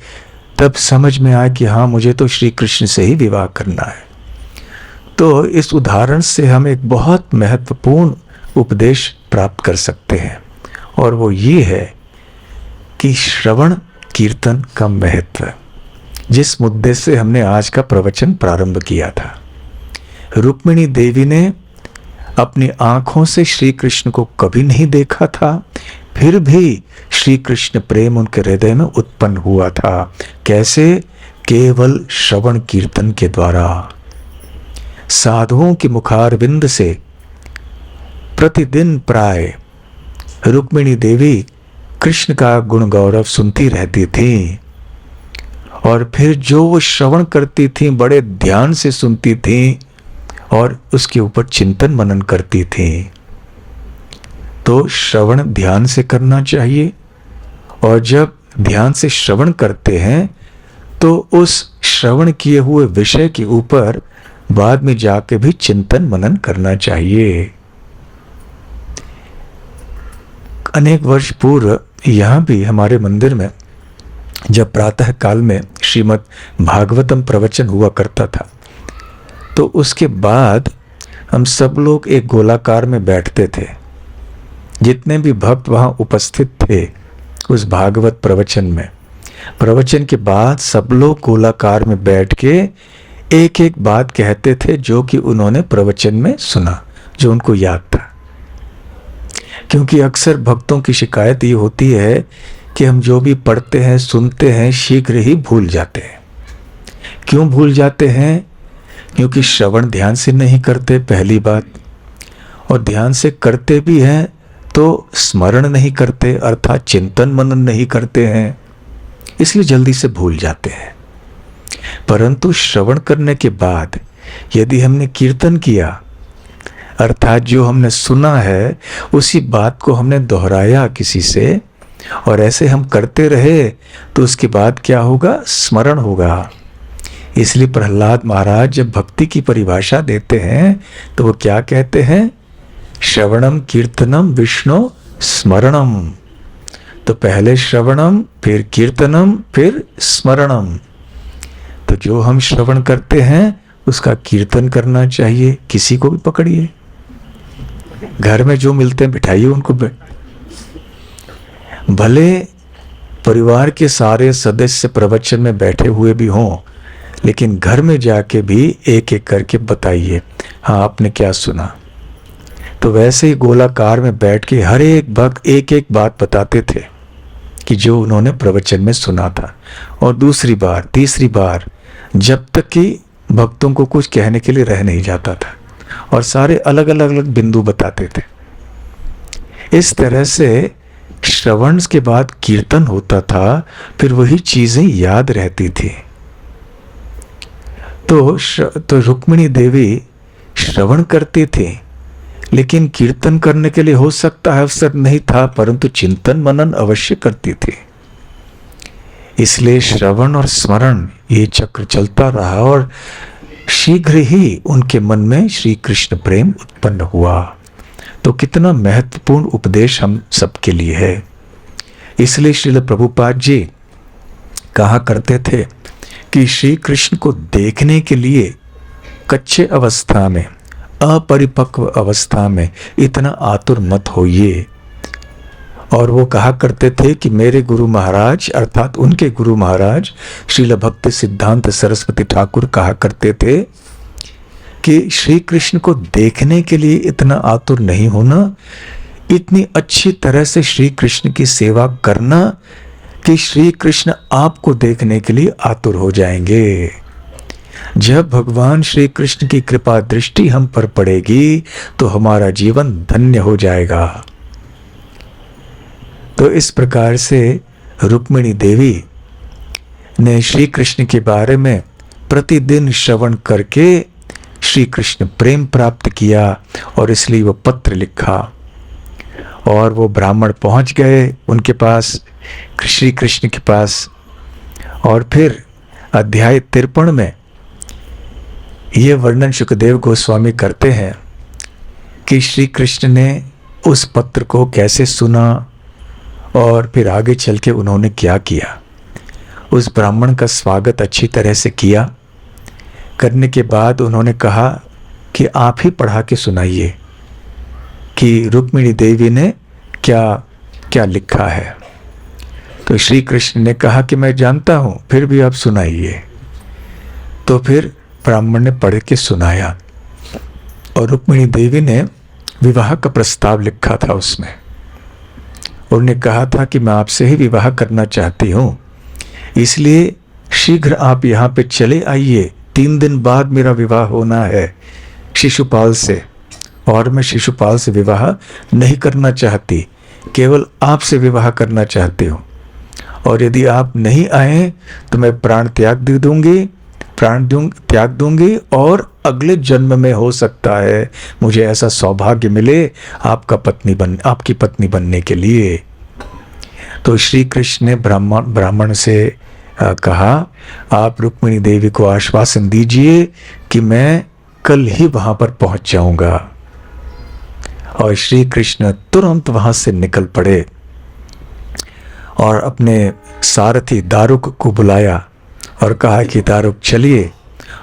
Speaker 1: तब समझ में आया कि हाँ, मुझे तो श्री कृष्ण से ही विवाह करना है। तो इस उदाहरण से हम एक बहुत महत्वपूर्ण उपदेश प्राप्त कर सकते हैं, और वो ये है कि श्रवण कीर्तन का महत्व, जिस मुद्दे से हमने आज का प्रवचन प्रारंभ किया था। रुक्मिणी देवी ने अपनी आंखों से श्री कृष्ण को कभी नहीं देखा था, फिर भी श्री कृष्ण प्रेम उनके हृदय में उत्पन्न हुआ था। कैसे? केवल श्रवण कीर्तन के द्वारा। साधुओं की मुखारविंद से प्रतिदिन प्राय रुक्मिणी देवी कृष्ण का गुण गौरव सुनती रहती थी और फिर जो वो श्रवण करती थी बड़े ध्यान से सुनती थी और उसके ऊपर चिंतन मनन करती थी। तो श्रवण ध्यान से करना चाहिए और जब ध्यान से श्रवण करते हैं तो उस श्रवण किए हुए विषय के ऊपर बाद में जाके भी चिंतन मनन करना चाहिए। अनेक वर्ष पूर्व यहाँ भी हमारे मंदिर में जब प्रातः काल में श्रीमद् भागवतम प्रवचन हुआ करता था तो उसके बाद हम सब लोग एक गोलाकार में बैठते थे। जितने भी भक्त वहाँ उपस्थित थे उस भागवत प्रवचन में, प्रवचन के बाद सब लोग गोलाकार में बैठ के एक एक बात कहते थे जो कि उन्होंने प्रवचन में सुना, जो उनको याद था। क्योंकि अक्सर भक्तों की शिकायत ये होती है कि हम जो भी पढ़ते हैं सुनते हैं शीघ्र ही भूल जाते हैं। क्यों भूल जाते हैं? क्योंकि श्रवण ध्यान से नहीं करते पहली बात, और ध्यान से करते भी हैं तो स्मरण नहीं करते अर्थात चिंतन मनन नहीं करते हैं, इसलिए जल्दी से भूल जाते हैं। परंतु श्रवण करने के बाद यदि हमने कीर्तन किया अर्थात जो हमने सुना है उसी बात को हमने दोहराया किसी से और ऐसे हम करते रहे तो उसके बाद क्या होगा? स्मरण होगा। इसलिए प्रहलाद महाराज जब भक्ति की परिभाषा देते हैं तो वो क्या कहते हैं? श्रवणम कीर्तनम विष्णु स्मरणम। तो पहले श्रवणम, फिर कीर्तनम, फिर स्मरणम। तो जो हम श्रवण करते हैं उसका कीर्तन करना चाहिए। किसी को भी पकड़िए, घर में जो मिलते हैं बिठाइए उनको। भले परिवार के सारे सदस्य प्रवचन में बैठे हुए भी हों, लेकिन घर में जाके भी एक एक करके बताइए, हाँ आपने क्या सुना। तो वैसे ही गोलाकार में बैठ के हर एक भक्त एक एक बात बताते थे कि जो उन्होंने प्रवचन में सुना था, और दूसरी बार तीसरी बार, जब तक कि भक्तों को कुछ कहने के लिए रह नहीं जाता था, और सारे अलग अलग बिंदु बताते थे। इस तरह से श्रवण के बाद कीर्तन होता था, फिर वही चीजें याद रहती थी। तो रुक्मिणी देवी श्रवण करती थी, लेकिन कीर्तन करने के लिए हो सकता है अवसर नहीं था, परंतु चिंतन मनन अवश्य करती थी। इसलिए श्रवण और स्मरण ये चक्र चलता रहा और शीघ्र ही उनके मन में श्री कृष्ण प्रेम उत्पन्न हुआ। तो कितना महत्वपूर्ण उपदेश हम सबके लिए है। इसलिए श्रील प्रभुपाद जी कहा करते थे कि श्री कृष्ण को देखने के लिए कच्चे अवस्था में, अपरिपक्व अवस्था में इतना आतुर मत होइए। और वो कहा करते थे कि मेरे गुरु महाराज अर्थात उनके गुरु महाराज श्रील भक्ति सिद्धांत सरस्वती ठाकुर कहा करते थे कि श्री कृष्ण को देखने के लिए इतना आतुर नहीं होना, इतनी अच्छी तरह से श्री कृष्ण की सेवा करना कि श्री कृष्ण आपको देखने के लिए आतुर हो जाएंगे। जब भगवान श्री कृष्ण की कृपा दृष्टि हम पर पड़ेगी तो हमारा जीवन धन्य हो जाएगा। तो इस प्रकार से रुक्मिणी देवी ने श्री कृष्ण के बारे में प्रतिदिन श्रवण करके श्री कृष्ण प्रेम प्राप्त किया और इसलिए वो पत्र लिखा और वो ब्राह्मण पहुंच गए उनके पास, श्री कृष्ण के पास। और फिर अध्याय 53 में ये वर्णन सुखदेव गोस्वामी करते हैं कि श्री कृष्ण ने उस पत्र को कैसे सुना और फिर आगे चल के उन्होंने क्या किया। उस ब्राह्मण का स्वागत अच्छी तरह से किया। करने के बाद उन्होंने कहा कि आप ही पढ़ा के सुनाइए कि रुक्मिणी देवी ने क्या क्या लिखा है। तो श्री कृष्ण ने कहा कि मैं जानता हूं, फिर भी आप सुनाइए। तो फिर ब्राह्मण ने पढ़ के सुनाया और रुक्मिणी देवी ने विवाह का प्रस्ताव लिखा था उसमें। उन्होंने कहा था कि मैं आपसे ही विवाह करना चाहती हूं, इसलिए शीघ्र आप यहाँ पे चले आइए। 3 दिन बाद मेरा विवाह होना है शिशुपाल से, और मैं शिशुपाल से विवाह नहीं करना चाहती, केवल आपसे विवाह करना चाहती हूँ, और यदि आप नहीं आए तो मैं प्राण त्याग दूंगी, और अगले जन्म में हो सकता है मुझे ऐसा सौभाग्य मिले आपकी पत्नी बनने के लिए। तो श्री कृष्ण ने ब्राह्मण से कहा, आप रुक्मिणी देवी को आश्वासन दीजिए कि मैं कल ही वहां पर पहुंच जाऊंगा। और श्री कृष्ण तुरंत वहां से निकल पड़े और अपने सारथी दारुक को बुलाया और कहा कि दारुक चलिए,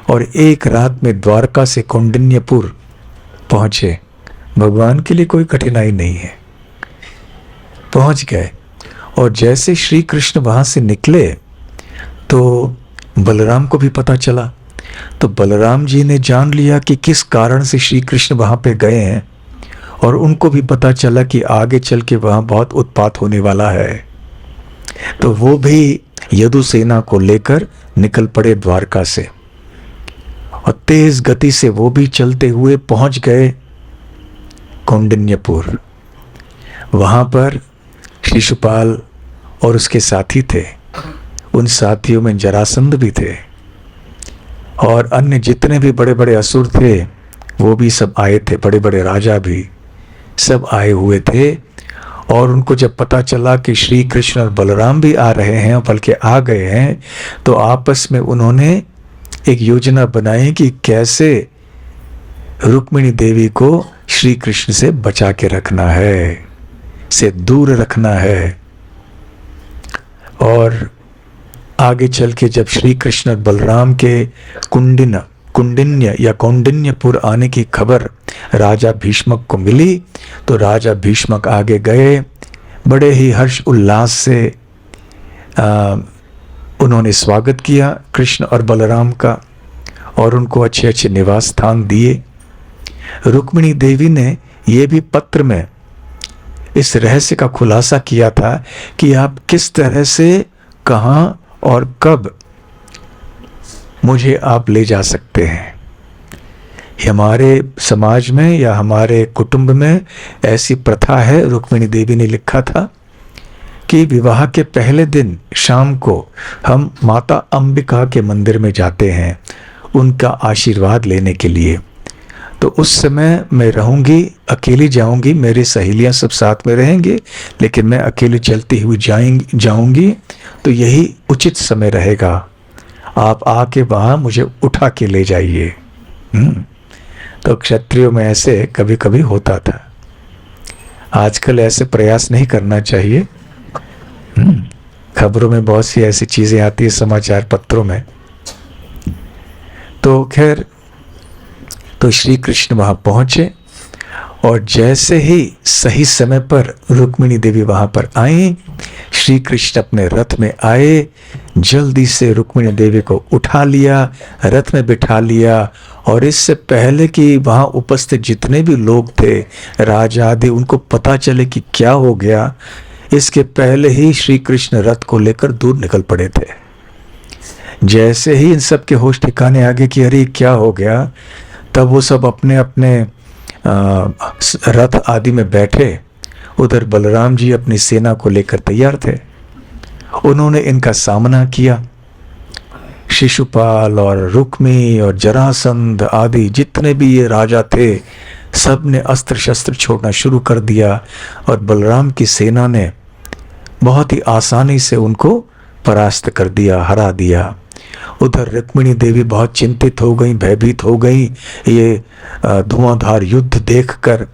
Speaker 1: और एक रात में द्वारका से कौंडिन्यपुर पहुंचे। भगवान के लिए कोई कठिनाई नहीं है, पहुंच गए। और जैसे श्री कृष्ण वहां से निकले तो बलराम को भी पता चला। तो बलराम जी ने जान लिया कि किस कारण से श्री कृष्ण वहां पे गए हैं, और उनको भी पता चला कि आगे चल के वहां बहुत उत्पात होने वाला है। तो वो भी यदु सेना को लेकर निकल पड़े द्वारका से, और तेज गति से वो भी चलते हुए पहुंच गए कौंडिन्यपुर। वहां पर शिशुपाल और उसके साथी थे, उन साथियों में जरासंध भी थे, और अन्य जितने भी बड़े बड़े असुर थे वो भी सब आए थे, बड़े बड़े राजा भी सब आए हुए थे। और उनको जब पता चला कि श्री कृष्ण और बलराम भी आ रहे हैं, बल्कि आ गए हैं, तो आपस में उन्होंने एक योजना बनाई कि कैसे रुक्मिणी देवी को श्री कृष्ण से बचा के रखना है, से दूर रखना है। और आगे चल के जब श्री कृष्ण और बलराम के कुंडिन्य या कौंडिन्यपुर आने की खबर राजा भीष्मक को मिली, तो राजा भीष्मक आगे गए, बड़े ही हर्ष उल्लास से उन्होंने स्वागत किया कृष्ण और बलराम का, और उनको अच्छे अच्छे निवास स्थान दिए। रुक्मिणी देवी ने ये भी पत्र में इस रहस्य का खुलासा किया था कि आप किस तरह से, कहाँ और कब मुझे आप ले जा सकते हैं। हमारे समाज में या हमारे कुटुंब में ऐसी प्रथा है, रुक्मिणी देवी ने लिखा था कि विवाह के पहले दिन शाम को हम माता अंबिका के मंदिर में जाते हैं उनका आशीर्वाद लेने के लिए। तो उस समय मैं रहूंगी, अकेली जाऊंगी, मेरी सहेलियां सब साथ में रहेंगे, लेकिन मैं अकेली चलती हुई जाऊंगी। तो यही उचित समय रहेगा, आप आके वहां मुझे उठा के ले जाइए। तो क्षत्रियों में ऐसे कभी कभी होता था। आजकल ऐसे प्रयास नहीं करना चाहिए। खबरों में बहुत सी ऐसी चीजें आती है, समाचार पत्रों में। तो खैर, तो श्री कृष्ण वहां पहुंचे, और जैसे ही सही समय पर रुक्मिणी देवी वहां पर आई, श्री कृष्ण अपने रथ में आए, जल्दी से रुक्मिणी देवी को उठा लिया, रथ में बिठा लिया। और इससे पहले कि वहां उपस्थित जितने भी लोग थे, राजा आदि, उनको पता चले कि क्या हो गया, इसके पहले ही श्री कृष्ण रथ को लेकर दूर निकल पड़े थे। जैसे ही इन सब के होश ठिकाने आ गए कि अरे क्या हो गया, तब वो सब अपने अपने रथ आदि में बैठे। उधर बलराम जी अपनी सेना को लेकर तैयार थे। उन्होंने इनका सामना किया। शिशुपाल और रुक्मी और जरासंध आदि जितने भी ये राजा थे, सब ने अस्त्र शस्त्र छोड़ना शुरू कर दिया, और बलराम की सेना ने बहुत ही आसानी से उनको परास्त कर दिया, हरा दिया। उधर रुक्मिणी देवी बहुत चिंतित हो गई, भयभीत हो गई। ये धुआंधार युद्ध देखकर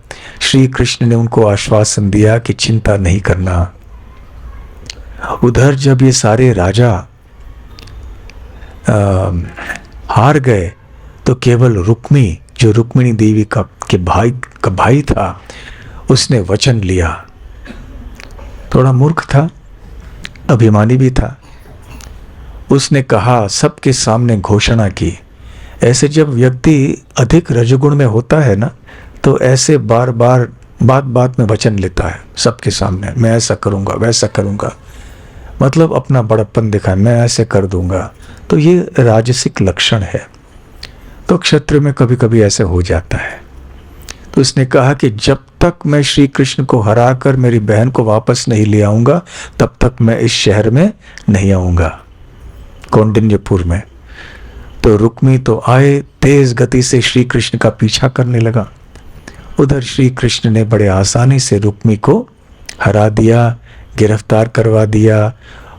Speaker 1: श्री कृष्ण ने उनको आश्वासन दिया कि चिंता नहीं करना। उधर जब ये सारे राजा हार गए, तो केवल रुक्मी, जो रुक्मिणी देवी का भाई था, उसने वचन लिया। थोड़ा मूर्ख था, अभिमानी भी था। उसने कहा, सबके सामने घोषणा की। ऐसे जब व्यक्ति अधिक रजोगुण में होता है ना, तो ऐसे बार बार बात में वचन लेता है सबके सामने, मैं ऐसा करूंगा, वैसा करूंगा, मतलब अपना बड़प्पन दिखाए, मैं ऐसे कर दूंगा। तो ये राजसिक लक्षण है। तो क्षत्रिय में कभी कभी ऐसे हो जाता है। तो उसने कहा कि जब तक मैं श्री कृष्ण को हराकर मेरी बहन को वापस नहीं ले आऊंगा तब तक मैं इस शहर में नहीं आऊंगा, कौंडिन्यपुर में। तो रुक्मी तो आए, तेज गति से श्री कृष्ण का पीछा करने लगा। उधर श्री कृष्ण ने बड़े आसानी से रुक्मी को हरा दिया, गिरफ्तार करवा दिया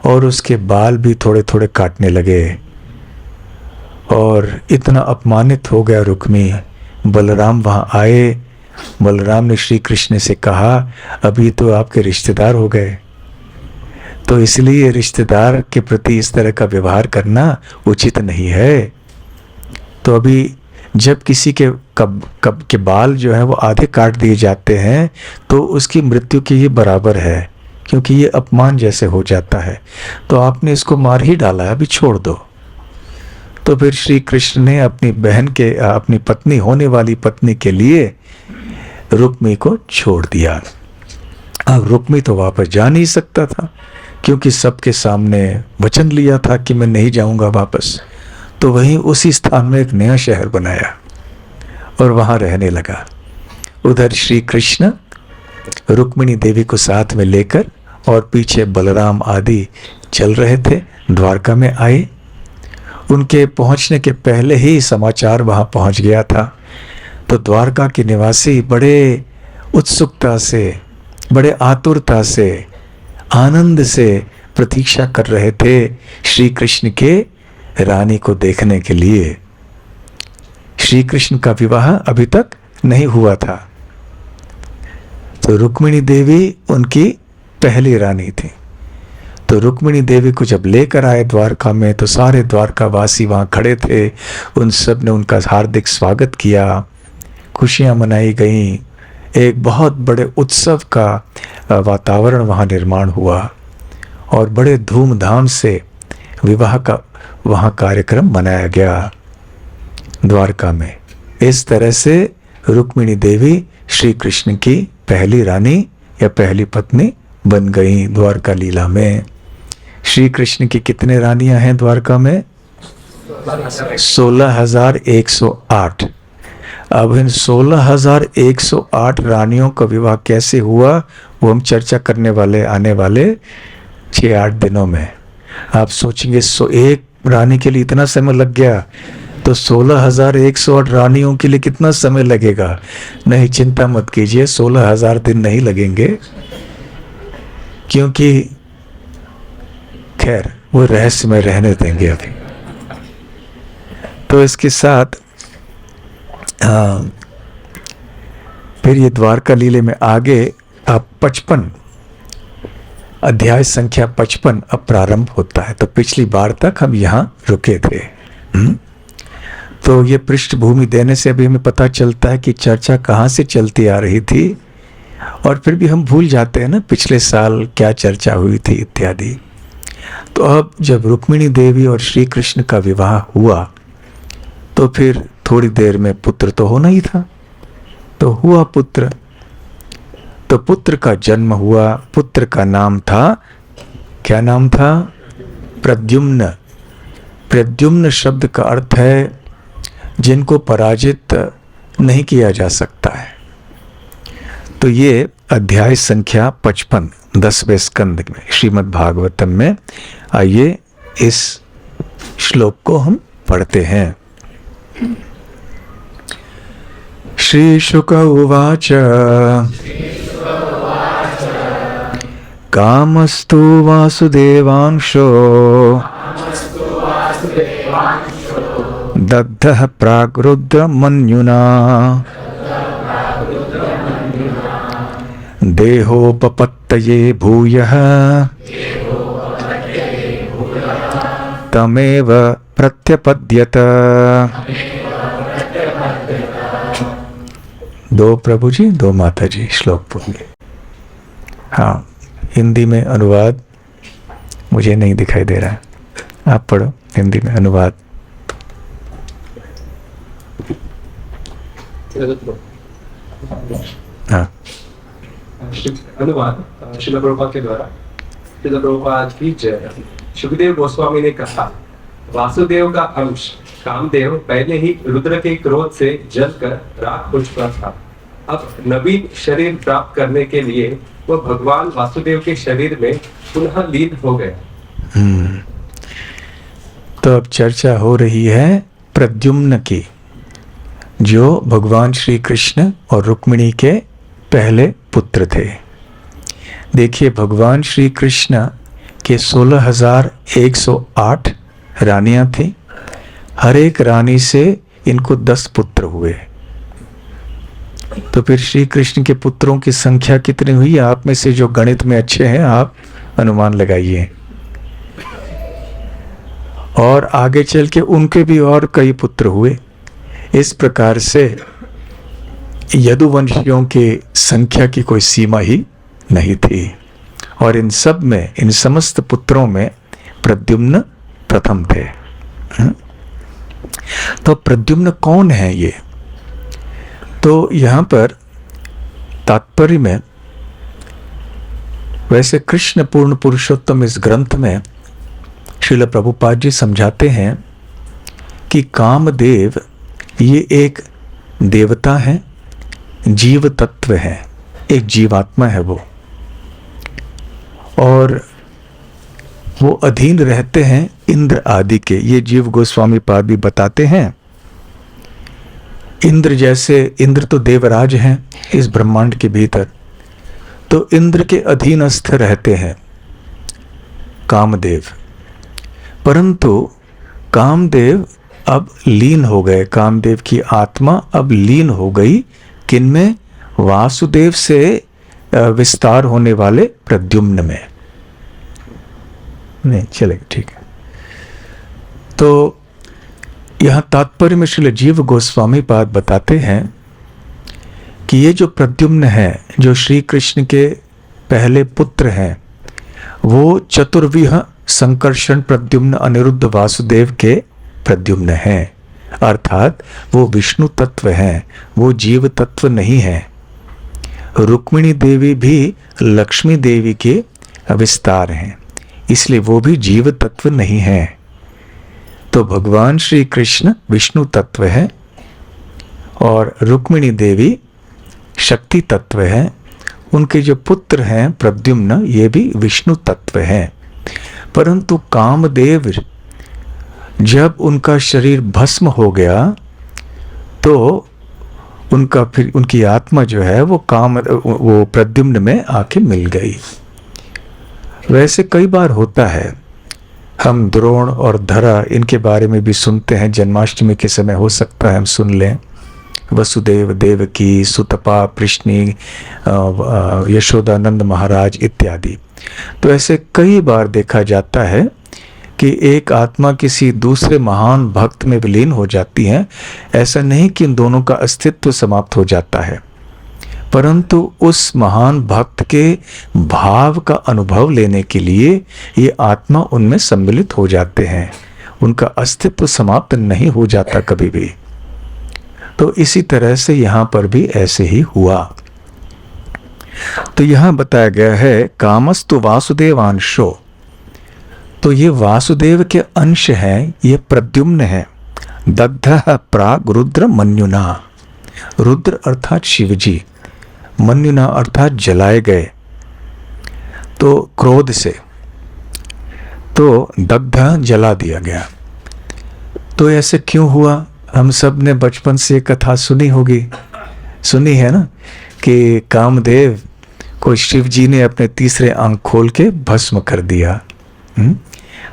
Speaker 1: और उसके बाल भी थोड़े थोड़े काटने लगे। और इतना अपमानित हो गया रुक्मी। बलराम वहाँ आए। बलराम ने श्री कृष्ण से कहा, अभी तो आपके रिश्तेदार हो गए, तो इसलिए रिश्तेदार के प्रति इस तरह का व्यवहार करना उचित नहीं है। तो अभी जब किसी के कब के बाल जो है वो आधे काट दिए जाते हैं तो उसकी मृत्यु के ये बराबर है, क्योंकि ये अपमान जैसे हो जाता है। तो आपने इसको मार ही डाला, अभी छोड़ दो। तो फिर श्री कृष्ण ने अपनी बहन के, अपनी पत्नी होने वाली पत्नी के लिए रुक्मी को छोड़ दिया। अब रुक्मी तो वापस जा नहीं सकता था, क्योंकि सबके सामने वचन लिया था कि मैं नहीं जाऊंगा वापस। तो वहीं उसी स्थान में एक नया शहर बनाया और वहां रहने लगा। उधर श्री कृष्ण रुक्मिणी देवी को साथ में लेकर और पीछे बलराम आदि चल रहे थे, द्वारका में आए। उनके पहुंचने के पहले ही समाचार वहां पहुंच गया था। तो द्वारका के निवासी बड़े उत्सुकता से, बड़े आतुरता से, आनंद से प्रतीक्षा कर रहे थे श्री कृष्ण के रानी को देखने के लिए। श्री कृष्ण का विवाह अभी तक नहीं हुआ था। तो रुक्मिणी देवी उनकी पहली रानी थी। तो रुक्मिणी देवी को जब लेकर आए द्वारका में तो सारे द्वारका वासी वहाँ खड़े थे। उन सब ने उनका हार्दिक स्वागत किया, खुशियाँ मनाई गईं। एक बहुत बड़े उत्सव का वातावरण वहाँ निर्माण हुआ और बड़े धूमधाम से विवाह का वहाँ कार्यक्रम मनाया गया द्वारका में। इस तरह से रुक्मिणी देवी श्री कृष्ण की पहली रानी या पहली पत्नी बन गई द्वारका लीला में। श्री कृष्ण की कितने रानियां हैं द्वारका में? 16,108। अब इन 16,108 रानियों का विवाह कैसे हुआ वो हम चर्चा करने वाले आने वाले 6-8 दिनों में। आप सोचेंगे एक रानी के लिए इतना समय लग गया, तो 16,108 रानियों के लिए कितना समय लगेगा? नहीं, चिंता मत कीजिए, 16,000 दिन नहीं लगेंगे, क्योंकि खैर वो रहस्य में रहने देंगे अभी। तो इसके साथ फिर ये द्वारका लीले में आगे अब 55 अध्याय संख्या 55 अब प्रारंभ होता है। तो पिछली बार तक हम यहाँ रुके थे। तो ये पृष्ठभूमि देने से अभी हमें पता चलता है कि चर्चा कहाँ से चलती आ रही थी, और फिर भी हम भूल जाते हैं ना पिछले साल क्या चर्चा हुई थी इत्यादि। तो अब जब रुक्मिणी देवी और श्री कृष्ण का विवाह हुआ तो फिर थोड़ी देर में पुत्र तो होना ही था। तो हुआ पुत्र, तो पुत्र का जन्म हुआ। पुत्र का नाम था, क्या नाम था? प्रद्युम्न। प्रद्युम्न शब्द का अर्थ है जिनको पराजित नहीं किया जा सकता है। तो ये अध्याय संख्या 55 10वें स्कंद में श्रीमद् भागवतम में। आइए इस श्लोक को हम पढ़ते हैं। श्री शुक उवाच कामस्तु वासुदेवांशो दग्धः प्राग्रुद्रमन्युना देहोपपत्तये भूयः तमेव प्रत्यपद्यत। दो प्रभु जी, दो माता जी श्लोक बोलेंगे। हाँ, हिंदी में अनुवाद मुझे नहीं दिखाई दे रहा है, आप पढ़ो हिंदी में अनुवाद। हाँ,
Speaker 2: अनुवाद श्रील प्रभुपाद के द्वारा। श्रील प्रभुपाद की जय। सुखदेव गोस्वामी ने कहा, वासुदेव का अंश कामदेव पहले ही रुद्र के क्रोध से जलकर राख हो चुका था। अब नवीन शरीर प्राप्त करने के लिए वह भगवान वासुदेव के शरीर में पुनः लीन हो गया।
Speaker 1: तो अब चर्चा हो रही है प्रद्युम्न की, जो भगवान श्री कृष्ण और रुक्मिणी के पहले पुत्र थे। देखिए, भगवान श्री कृष्ण के 16,108 रानियां थी। हर एक रानी से इनको 10 पुत्र हुए। तो फिर श्री कृष्ण के पुत्रों की संख्या कितनी हुई? आप में से जो गणित में अच्छे हैं, आप अनुमान लगाइए। और आगे चल के उनके भी और कई पुत्र हुए। इस प्रकार से यदुवंशियों की संख्या की कोई सीमा ही नहीं थी। और इन सब में, इन समस्त पुत्रों में प्रद्युम्न प्रथम थे। तो प्रद्युम्न कौन है ये? तो यहां पर तात्पर्य में, वैसे कृष्ण पूर्ण पुरुषोत्तम इस ग्रंथ में श्रील प्रभुपाद जी समझाते हैं कि कामदेव ये एक देवता है, जीव तत्व है, एक जीवात्मा है वो, और वो अधीन रहते हैं इंद्र आदि के। ये जीव गोस्वामी पाद भी बताते हैं। इंद्र जैसे, इंद्र तो देवराज हैं इस ब्रह्मांड के भीतर, तो इंद्र के अधीनस्थ रहते हैं कामदेव। परंतु कामदेव अब लीन हो गए, कामदेव की आत्मा अब लीन हो गई किनमें? वासुदेव से विस्तार होने वाले प्रद्युम्न में। नहीं चलेगा, ठीक है। तो यहां तात्पर्य में श्रील जीव गोस्वामी पाद बताते हैं कि ये जो प्रद्युम्न है, जो श्री कृष्ण के पहले पुत्र हैं, वो चतुर्विह संकर्षण प्रद्युम्न अनिरुद्ध वासुदेव के प्रद्युम्न हैं। अर्थात वो विष्णु तत्व हैं, वो जीव तत्व नहीं है। रुक्मिणी देवी भी लक्ष्मी देवी के विस्तार हैं, इसलिए वो भी जीव तत्व नहीं है। तो भगवान श्री कृष्ण विष्णु तत्व है और रुक्मिणी देवी शक्ति तत्व है। उनके जो पुत्र हैं प्रद्युम्न, ये भी विष्णु तत्व हैं। परंतु कामदेव जब उनका शरीर भस्म हो गया तो उनका फिर उनकी आत्मा जो है वो प्रद्युम्न में आके मिल गई। वैसे कई बार होता है, हम द्रोण और धरा इनके बारे में भी सुनते हैं। जन्माष्टमी के समय हो सकता है हम सुन लें, वसुदेव देवकी, सुतपा, कृष्णी, यशोदानंद महाराज इत्यादि। तो ऐसे कई बार देखा जाता है कि एक आत्मा किसी दूसरे महान भक्त में विलीन हो जाती है। ऐसा नहीं कि इन दोनों का अस्तित्व समाप्त हो जाता है, परंतु उस महान भक्त के भाव का अनुभव लेने के लिए ये आत्मा उनमें सम्मिलित हो जाते हैं। उनका अस्तित्व समाप्त नहीं हो जाता कभी भी। तो इसी तरह से यहाँ पर भी ऐसे ही हुआ। तो यहाँ बताया गया है कामस्तु वासुदेवांशो, तो ये वासुदेव के अंश हैं, ये प्रद्युम्न है। दग्धः प्राग रुद्र मन्युना, रुद्र अर्थात शिवजी, मन्युना अर्थात जलाए गए तो क्रोध से, तो दग्ध जला दिया गया। तो ऐसे क्यों हुआ? हम सब ने बचपन से कथा सुनी होगी, सुनी है ना, कि कामदेव को शिव जी ने अपने तीसरे आंख खोल के भस्म कर दिया।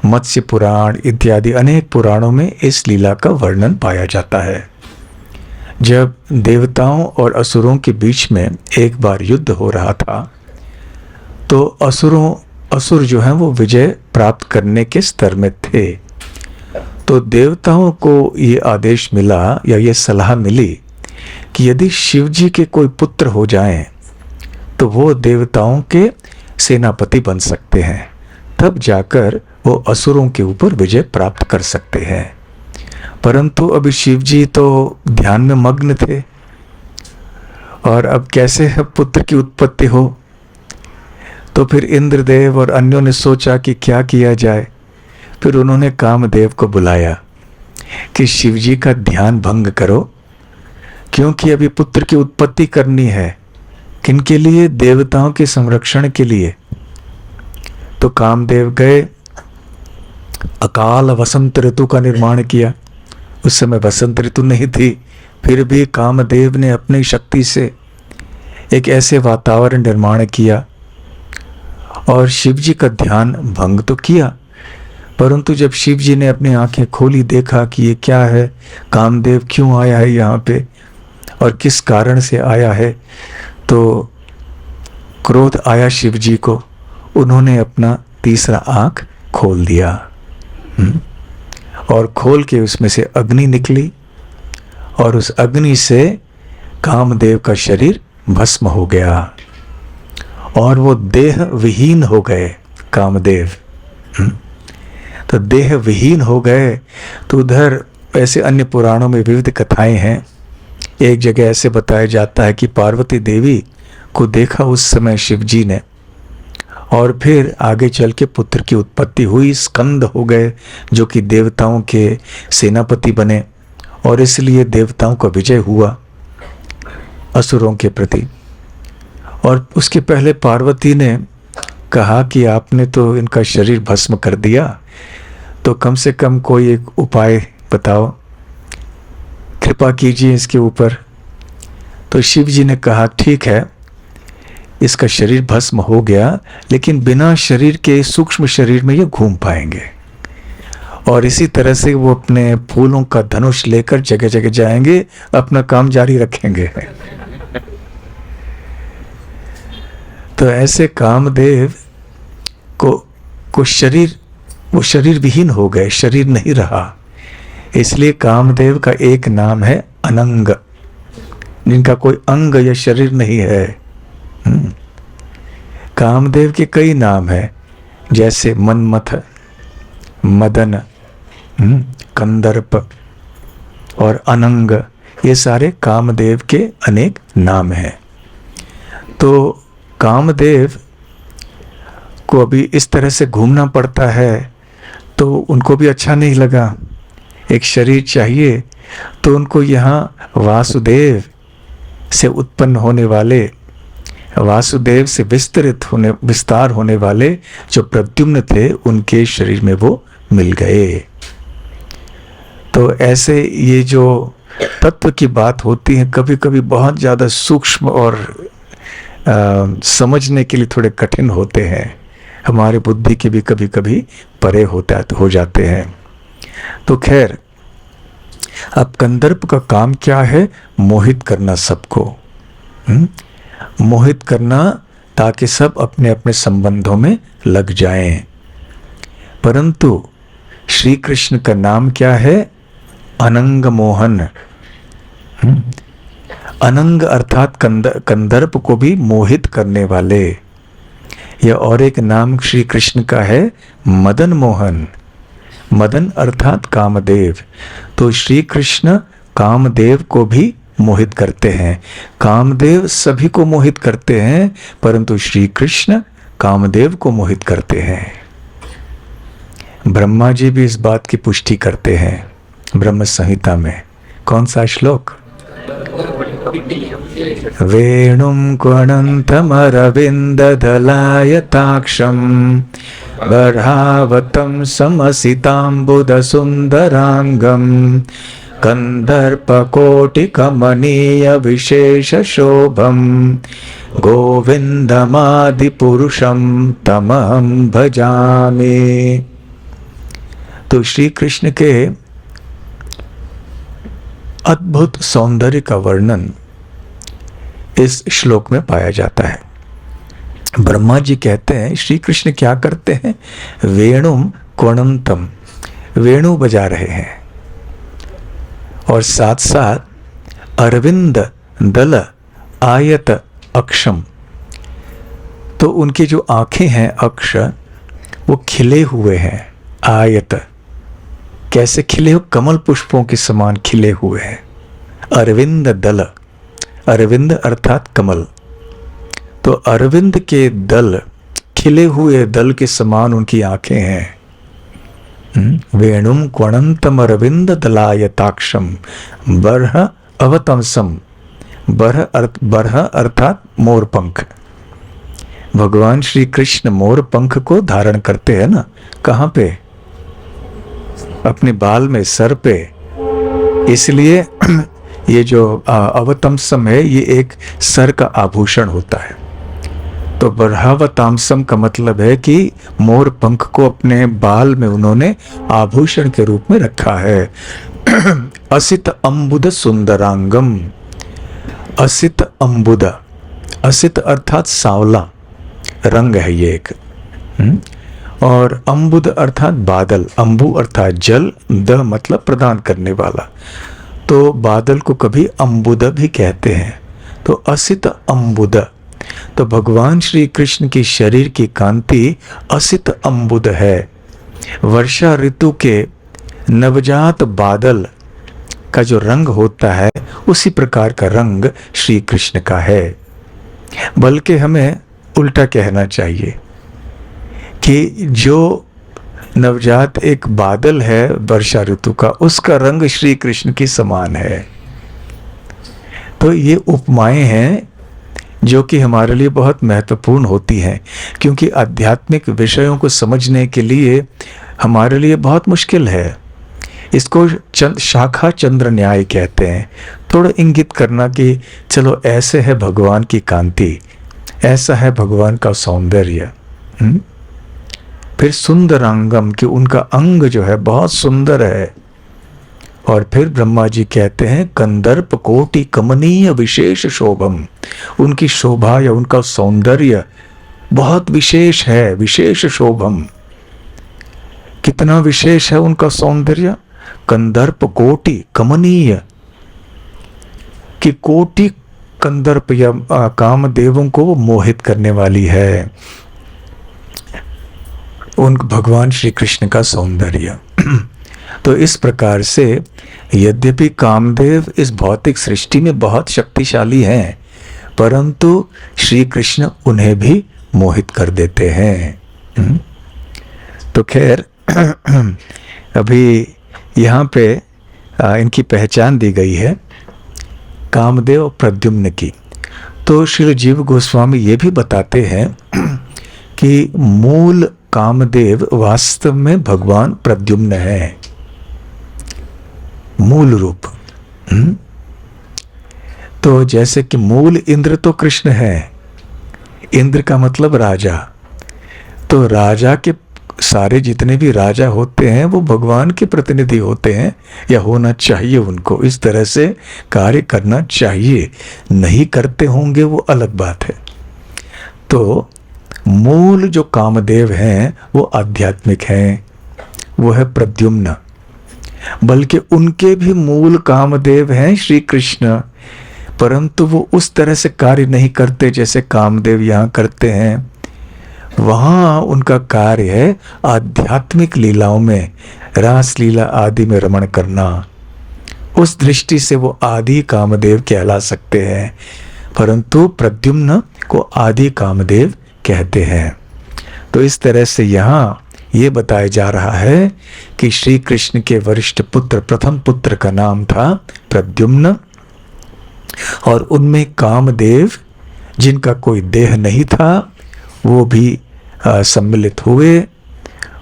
Speaker 1: मत्स्य पुराण इत्यादि अनेक पुराणों में इस लीला का वर्णन पाया जाता है। जब देवताओं और असुरों के बीच में एक बार युद्ध हो रहा था, तो असुर जो हैं वो विजय प्राप्त करने के स्तर में थे। तो देवताओं को ये आदेश मिला या ये सलाह मिली कि यदि शिव जी के कोई पुत्र हो जाएं तो वो देवताओं के सेनापति बन सकते हैं, तब जाकर वो असुरों के ऊपर विजय प्राप्त कर सकते हैं। परंतु अभी शिव जी तो ध्यान में मग्न थे, और अब कैसे पुत्र की उत्पत्ति हो? तो फिर इंद्रदेव और अन्यों ने सोचा कि क्या किया जाए। फिर उन्होंने कामदेव को बुलाया कि शिव जी का ध्यान भंग करो, क्योंकि अभी पुत्र की उत्पत्ति करनी है। किनके लिए? देवताओं के संरक्षण के लिए। तो कामदेव गए, अकाल वसंत ऋतु का निर्माण किया। उस समय वसंत ऋतु नहीं थी, फिर भी कामदेव ने अपनी शक्ति से एक ऐसे वातावरण निर्माण किया और शिव जी का ध्यान भंग तो किया, परंतु जब शिव जी ने अपनी आंखें खोली, देखा कि ये क्या है, कामदेव क्यों आया है यहाँ पे और किस कारण से आया है, तो क्रोध आया शिव जी को। उन्होंने अपना तीसरा आंख खोल दिया और खोल के उसमें से अग्नि निकली और उस अग्नि से कामदेव का शरीर भस्म हो गया और वो देह विहीन हो गए कामदेव। तो देह विहीन हो गए। तो उधर ऐसे अन्य पुराणों में विविध कथाएं हैं। एक जगह ऐसे बताया जाता है कि पार्वती देवी को देखा उस समय शिव जी ने, और फिर आगे चल के पुत्र की उत्पत्ति हुई। स्कंद हो गए जो कि देवताओं के सेनापति बने और इसलिए देवताओं का विजय हुआ असुरों के प्रति। और उसके पहले पार्वती ने कहा कि आपने तो इनका शरीर भस्म कर दिया, तो कम से कम कोई एक उपाय बताओ, कृपा कीजिए इसके ऊपर। तो शिव जी ने कहा ठीक है, इसका शरीर भस्म हो गया, लेकिन बिना शरीर के सूक्ष्म शरीर में ये घूम पाएंगे और इसी तरह से वो अपने फूलों का धनुष लेकर जगह जगह जाएंगे, अपना काम जारी रखेंगे। तो ऐसे कामदेव को शरीर, वो शरीर विहीन हो गए, शरीर नहीं रहा। इसलिए कामदेव का एक नाम है अनंग, जिनका कोई अंग या शरीर नहीं है। कामदेव के कई नाम हैं, जैसे मनमथ, मदन, कंदर्प और अनंग, ये सारे कामदेव के अनेक नाम हैं। तो कामदेव को अभी इस तरह से घूमना पड़ता है, तो उनको भी अच्छा नहीं लगा, एक शरीर चाहिए। तो उनको यहाँ वासुदेव से उत्पन्न होने वाले, वासुदेव से विस्तार होने वाले जो प्रद्युम्न थे, उनके शरीर में वो मिल गए। तो ऐसे ये जो तत्व की बात होती है, कभी कभी बहुत ज़्यादा सूक्ष्म और समझने के लिए थोड़े कठिन होते हैं, हमारे बुद्धि के भी कभी कभी परे हो जाते हैं। तो खैर, अब कंदर्प का काम क्या है? मोहित करना सबको, मोहित करना, ताकि सब अपने अपने संबंधों में लग जाएं। परंतु श्री कृष्ण का नाम क्या है? अनंग मोहन। अनंग अर्थात कंदर्प को भी मोहित करने वाले। यह और एक नाम श्री कृष्ण का है मदन मोहन। मदन अर्थात कामदेव। तो श्री कृष्ण कामदेव को भी मोहित करते हैं। कामदेव सभी को मोहित करते हैं, परंतु श्री कृष्ण कामदेव को मोहित करते हैं। ब्रह्मा जी भी इस बात की पुष्टि करते हैं ब्रह्म संहिता में। कौन सा श्लोक? वेणुं क्वणन्तमरविन्ददलायताक्षं बर्हावतं समसिताम्बुदसुन्दराङ्गं कन्दर्पकोटिकमनीयविशेषशोभं गोविन्दमादिपुरुषं तमहं भजामि। तो श्री कृष्ण के अद्भुत सौंदर्य का वर्णन इस श्लोक में पाया जाता है। ब्रह्मा जी कहते हैं श्री कृष्ण क्या करते हैं? वेणुम क्वणंतम, वेणु बजा रहे हैं और साथ साथ अरविंद दल आयत अक्षम, तो उनकी जो आंखें हैं अक्ष, वो खिले हुए हैं। आयत कैसे खिले हो? कमल पुष्पों के समान खिले हुए हैं। अरविंद दल, अरविंद अर्थात कमल, तो अरविंद के दल, खिले हुए दल के समान उनकी आंखें हैं। वेणुम क्वणंतम अरविंद दलायताक्षम बर्ह अवतमसम, बरह अर्थात मोर पंख। भगवान श्री कृष्ण मोर पंख को धारण करते हैं ना, कहाँ पे? अपने बाल में, सर पे। इसलिए ये जो अवतमसम है, ये एक सर का आभूषण होता है। तो बरहावतामसम का मतलब है कि मोर पंख को अपने बाल में उन्होंने आभूषण के रूप में रखा है। असित अम्बुद सुंदरांगम। असित अम्बुद, असित अर्थात सांवला रंग है ये एक। और अम्बुद अर्थात बादल, अम्बु अर्थात जल, द मतलब प्रदान करने वाला। तो बादल को कभी अम्बुद भी कहते हैं। तो असित अम्बुद, तो भगवान श्री कृष्ण की शरीर की कांति असित अम्बुद है। वर्षा ऋतु के नवजात बादल का जो रंग होता है, उसी प्रकार का रंग श्री कृष्ण का है। बल्कि हमें उल्टा कहना चाहिए कि जो नवजात एक बादल है वर्षा ऋतु का, उसका रंग श्री कृष्ण की समान है। तो ये उपमाएं हैं जो कि हमारे लिए बहुत महत्वपूर्ण होती हैं, क्योंकि आध्यात्मिक विषयों को समझने के लिए हमारे लिए बहुत मुश्किल है। इसको शाखा चंद्र न्याय कहते हैं। थोड़ा इंगित करना कि चलो ऐसे है भगवान की कांति, ऐसा है भगवान का सौंदर्य। फिर सुंदरांगम, कि उनका अंग जो है बहुत सुंदर है। और फिर ब्रह्मा जी कहते हैं कंदर्प कोटि कमनीय विशेष शोभम, उनकी शोभा या उनका सौंदर्य बहुत विशेष है। विशेष शोभम, कितना विशेष है उनका सौंदर्य? कंदर्प कोटि कमनीय, कि कोटि कंदर्प या कामदेवों को वो मोहित करने वाली है उन भगवान श्री कृष्ण का सौंदर्य। तो इस प्रकार से यद्यपि कामदेव इस भौतिक सृष्टि में बहुत शक्तिशाली हैं, परंतु श्री कृष्ण उन्हें भी मोहित कर देते हैं। तो खैर अभी यहाँ पे इनकी पहचान दी गई है कामदेव और प्रद्युम्न की। तो श्री जीव गोस्वामी ये भी बताते हैं कि मूल कामदेव वास्तव में भगवान प्रद्युम्न है, मूल रूप। तो जैसे कि मूल इंद्र तो कृष्ण है, इंद्र का मतलब राजा। तो राजा के सारे जितने भी राजा होते हैं वो भगवान के प्रतिनिधि होते हैं, या होना चाहिए उनको इस तरह से कार्य करना चाहिए। नहीं करते होंगे वो अलग बात है। तो मूल जो कामदेव हैं वो आध्यात्मिक हैं, वो है प्रद्युम्न। बल्कि उनके भी मूल कामदेव हैं श्री कृष्ण, परंतु वो उस तरह से कार्य नहीं करते जैसे कामदेव यहाँ करते हैं। वहाँ उनका कार्य है आध्यात्मिक लीलाओं में, रास लीला आदि में रमण करना। उस दृष्टि से वो आदि कामदेव कहला सकते हैं, परंतु प्रद्युम्न को आदि कामदेव कहते हैं। तो इस तरह से यहाँ ये बताया जा रहा है कि श्री कृष्ण के वरिष्ठ पुत्र, प्रथम पुत्र का नाम था प्रद्युम्न, और उनमें कामदेव जिनका कोई देह नहीं था वो भी सम्मिलित हुए,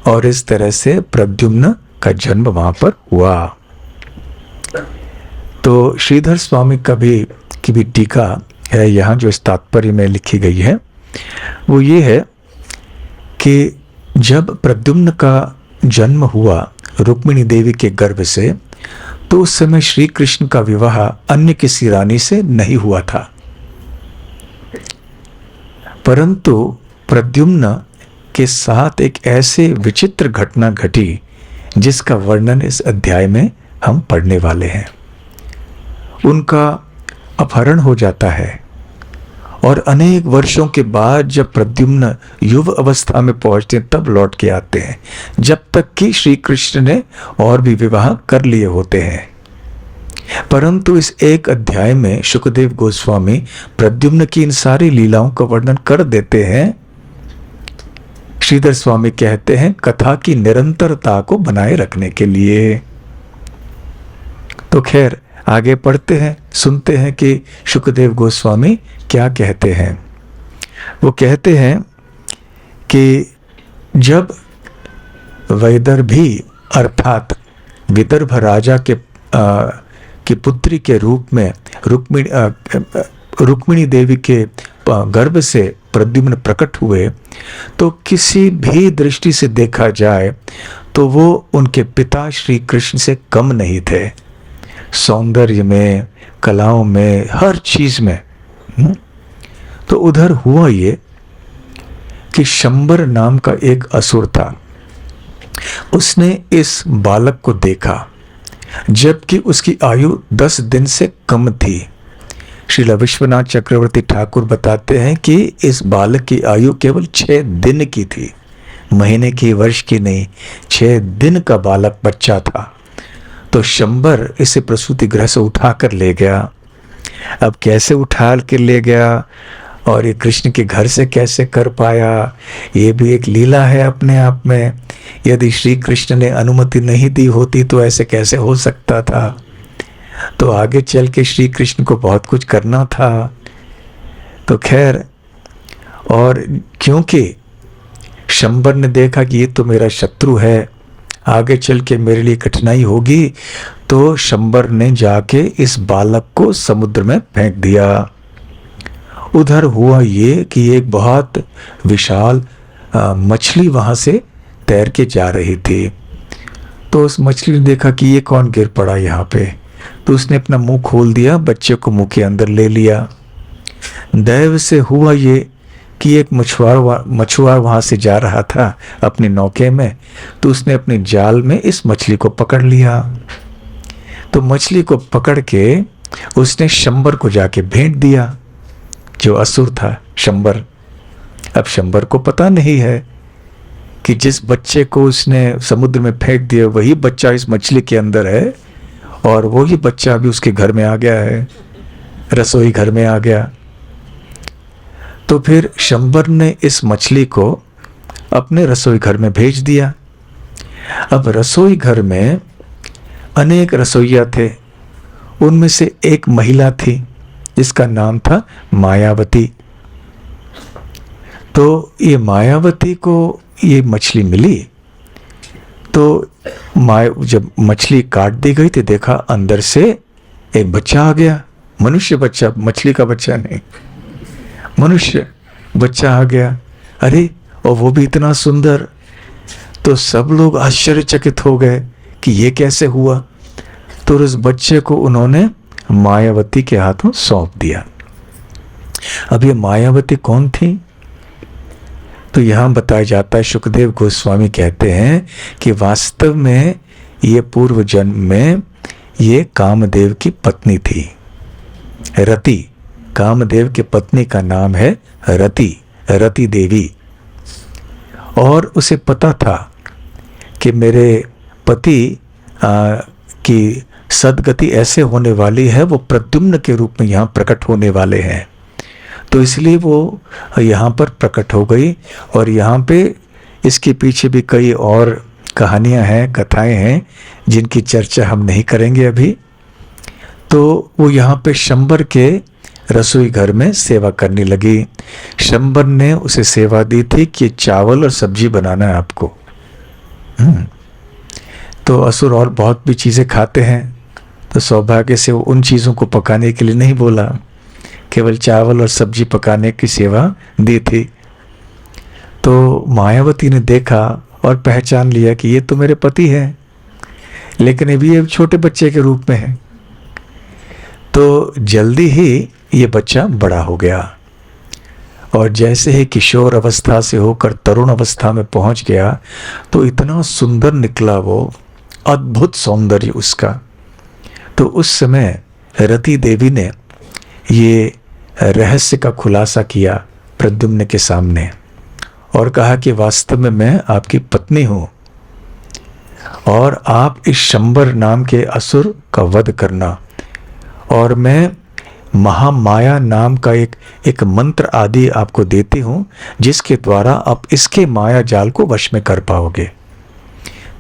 Speaker 1: और इस तरह से प्रद्युम्न का जन्म वहां पर हुआ। तो श्रीधर स्वामी की भी टीका है यहाँ जो इस तात्पर्य में लिखी गई है, वो ये है कि जब प्रद्युम्न का जन्म हुआ रुक्मिणी देवी के गर्भ से, तो उस समय श्री कृष्ण का विवाह अन्य किसी रानी से नहीं हुआ था। परंतु प्रद्युम्न के साथ एक ऐसे विचित्र घटना घटी जिसका वर्णन इस अध्याय में हम पढ़ने वाले हैं। उनका अपहरण हो जाता है, और अनेक वर्षों के बाद जब प्रद्युम्न युव अवस्था में पहुंचते तब लौट के आते हैं, जब तक कि श्री कृष्ण ने और भी विवाह कर लिए होते हैं। परंतु इस एक अध्याय में शुकदेव गोस्वामी प्रद्युम्न की इन सारी लीलाओं का वर्णन कर देते हैं। श्रीधर स्वामी कहते हैं कथा की निरंतरता को बनाए रखने के लिए। तो खैर आगे पढ़ते हैं, सुनते हैं कि शुकदेव गोस्वामी क्या कहते हैं। वो कहते हैं कि जब वैदर्भी अर्थात विदर्भ राजा की पुत्री के रूप में रुक्मिणी देवी के गर्भ से प्रद्युम्न प्रकट हुए, तो किसी भी दृष्टि से देखा जाए तो वो उनके पिता श्री कृष्ण से कम नहीं थे, सौंदर्य में, कलाओं में, हर चीज में। तो उधर हुआ ये कि शंबर नाम का एक असुर था। उसने इस बालक को देखा जबकि उसकी आयु 10 दिन से कम थी। श्रील विश्वनाथ चक्रवर्ती ठाकुर बताते हैं कि इस बालक की आयु केवल 6 दिन की थी, महीने की, वर्ष की नहीं, 6 दिन का बालक बच्चा था। तो शंबर इसे प्रसूति गृह से उठा कर ले गया। अब कैसे उठा के ले गया और ये कृष्ण के घर से कैसे कर पाया, ये भी एक लीला है अपने आप में। यदि श्री कृष्ण ने अनुमति नहीं दी होती तो ऐसे कैसे हो सकता था। तो आगे चल के श्री कृष्ण को बहुत कुछ करना था। तो खैर, और क्योंकि शंबर ने देखा कि ये तो मेरा शत्रु है, आगे चल के मेरे लिए कठिनाई होगी, तो शंबर ने जाके इस बालक को समुद्र में फेंक दिया। उधर हुआ ये कि एक बहुत विशाल मछली वहां से तैर के जा रही थी। तो उस मछली ने देखा कि ये कौन गिर पड़ा यहाँ पे, तो उसने अपना मुंह खोल दिया, बच्चे को मुंह के अंदर ले लिया। दैव से हुआ ये कि एक मछुआर वहां से जा रहा था अपनी नौके में, तो उसने अपने जाल में इस मछली को पकड़ लिया। तो मछली को पकड़ के उसने शंबर को जाके भेंट दिया, जो असुर था शंबर। अब शंबर को पता नहीं है कि जिस बच्चे को उसने समुद्र में फेंक दिया वही बच्चा इस मछली के अंदर है, और वही बच्चा अभी उसके घर में आ गया है, रसोई घर में आ गया। तो फिर शंबर ने इस मछली को अपने रसोई घर में भेज दिया। अब रसोई घर में अनेक रसोइया थे, उनमें से एक महिला थी जिसका नाम था मायावती। तो ये मायावती को ये मछली मिली, तो जब मछली काट दी गई तो देखा अंदर से एक बच्चा आ गया, मनुष्य बच्चा, मछली का बच्चा नहीं, मनुष्य बच्चा आ गया। अरे, और वो भी इतना सुंदर। तो सब लोग आश्चर्यचकित हो गए कि ये कैसे हुआ। तो उस बच्चे को उन्होंने मायावती के हाथों सौंप दिया। अब ये मायावती कौन थी, तो यहां बताया जाता है, शुकदेव गोस्वामी कहते हैं कि वास्तव में ये पूर्व जन्म में ये कामदेव की पत्नी थी, रति। कामदेव की पत्नी का नाम है रति, रति देवी। और उसे पता था कि मेरे पति की सदगति ऐसे होने वाली है, वो प्रद्युम्न के रूप में यहाँ प्रकट होने वाले हैं। तो इसलिए वो यहाँ पर प्रकट हो गई। और यहाँ पे इसके पीछे भी कई और कहानियाँ हैं, कथाएं हैं, जिनकी चर्चा हम नहीं करेंगे अभी। तो वो यहाँ पे शंबर के रसोई घर में सेवा करने लगी। शंबर ने उसे सेवा दी थी कि चावल और सब्जी बनाना है आपको। तो असुर और बहुत भी चीज़ें खाते हैं, तो सौभाग्य से वो उन चीज़ों को पकाने के लिए नहीं बोला, केवल चावल और सब्जी पकाने की सेवा दी थी। तो मायावती ने देखा और पहचान लिया कि ये तो मेरे पति हैं, लेकिन अभी ये छोटे बच्चे के रूप में है। तो जल्दी ही ये बच्चा बड़ा हो गया, और जैसे ही किशोर अवस्था से होकर तरुण अवस्था में पहुंच गया, तो इतना सुंदर निकला वो, अद्भुत सौंदर्य उसका। तो उस समय रति देवी ने ये रहस्य का खुलासा किया प्रद्युम्न के सामने, और कहा कि वास्तव में मैं आपकी पत्नी हूं, और आप इस शंबर नाम के असुर का वध करना, और मैं महामाया नाम का एक मंत्र आदि आपको देती हूं, जिसके द्वारा आप इसके माया जाल को वश में कर पाओगे।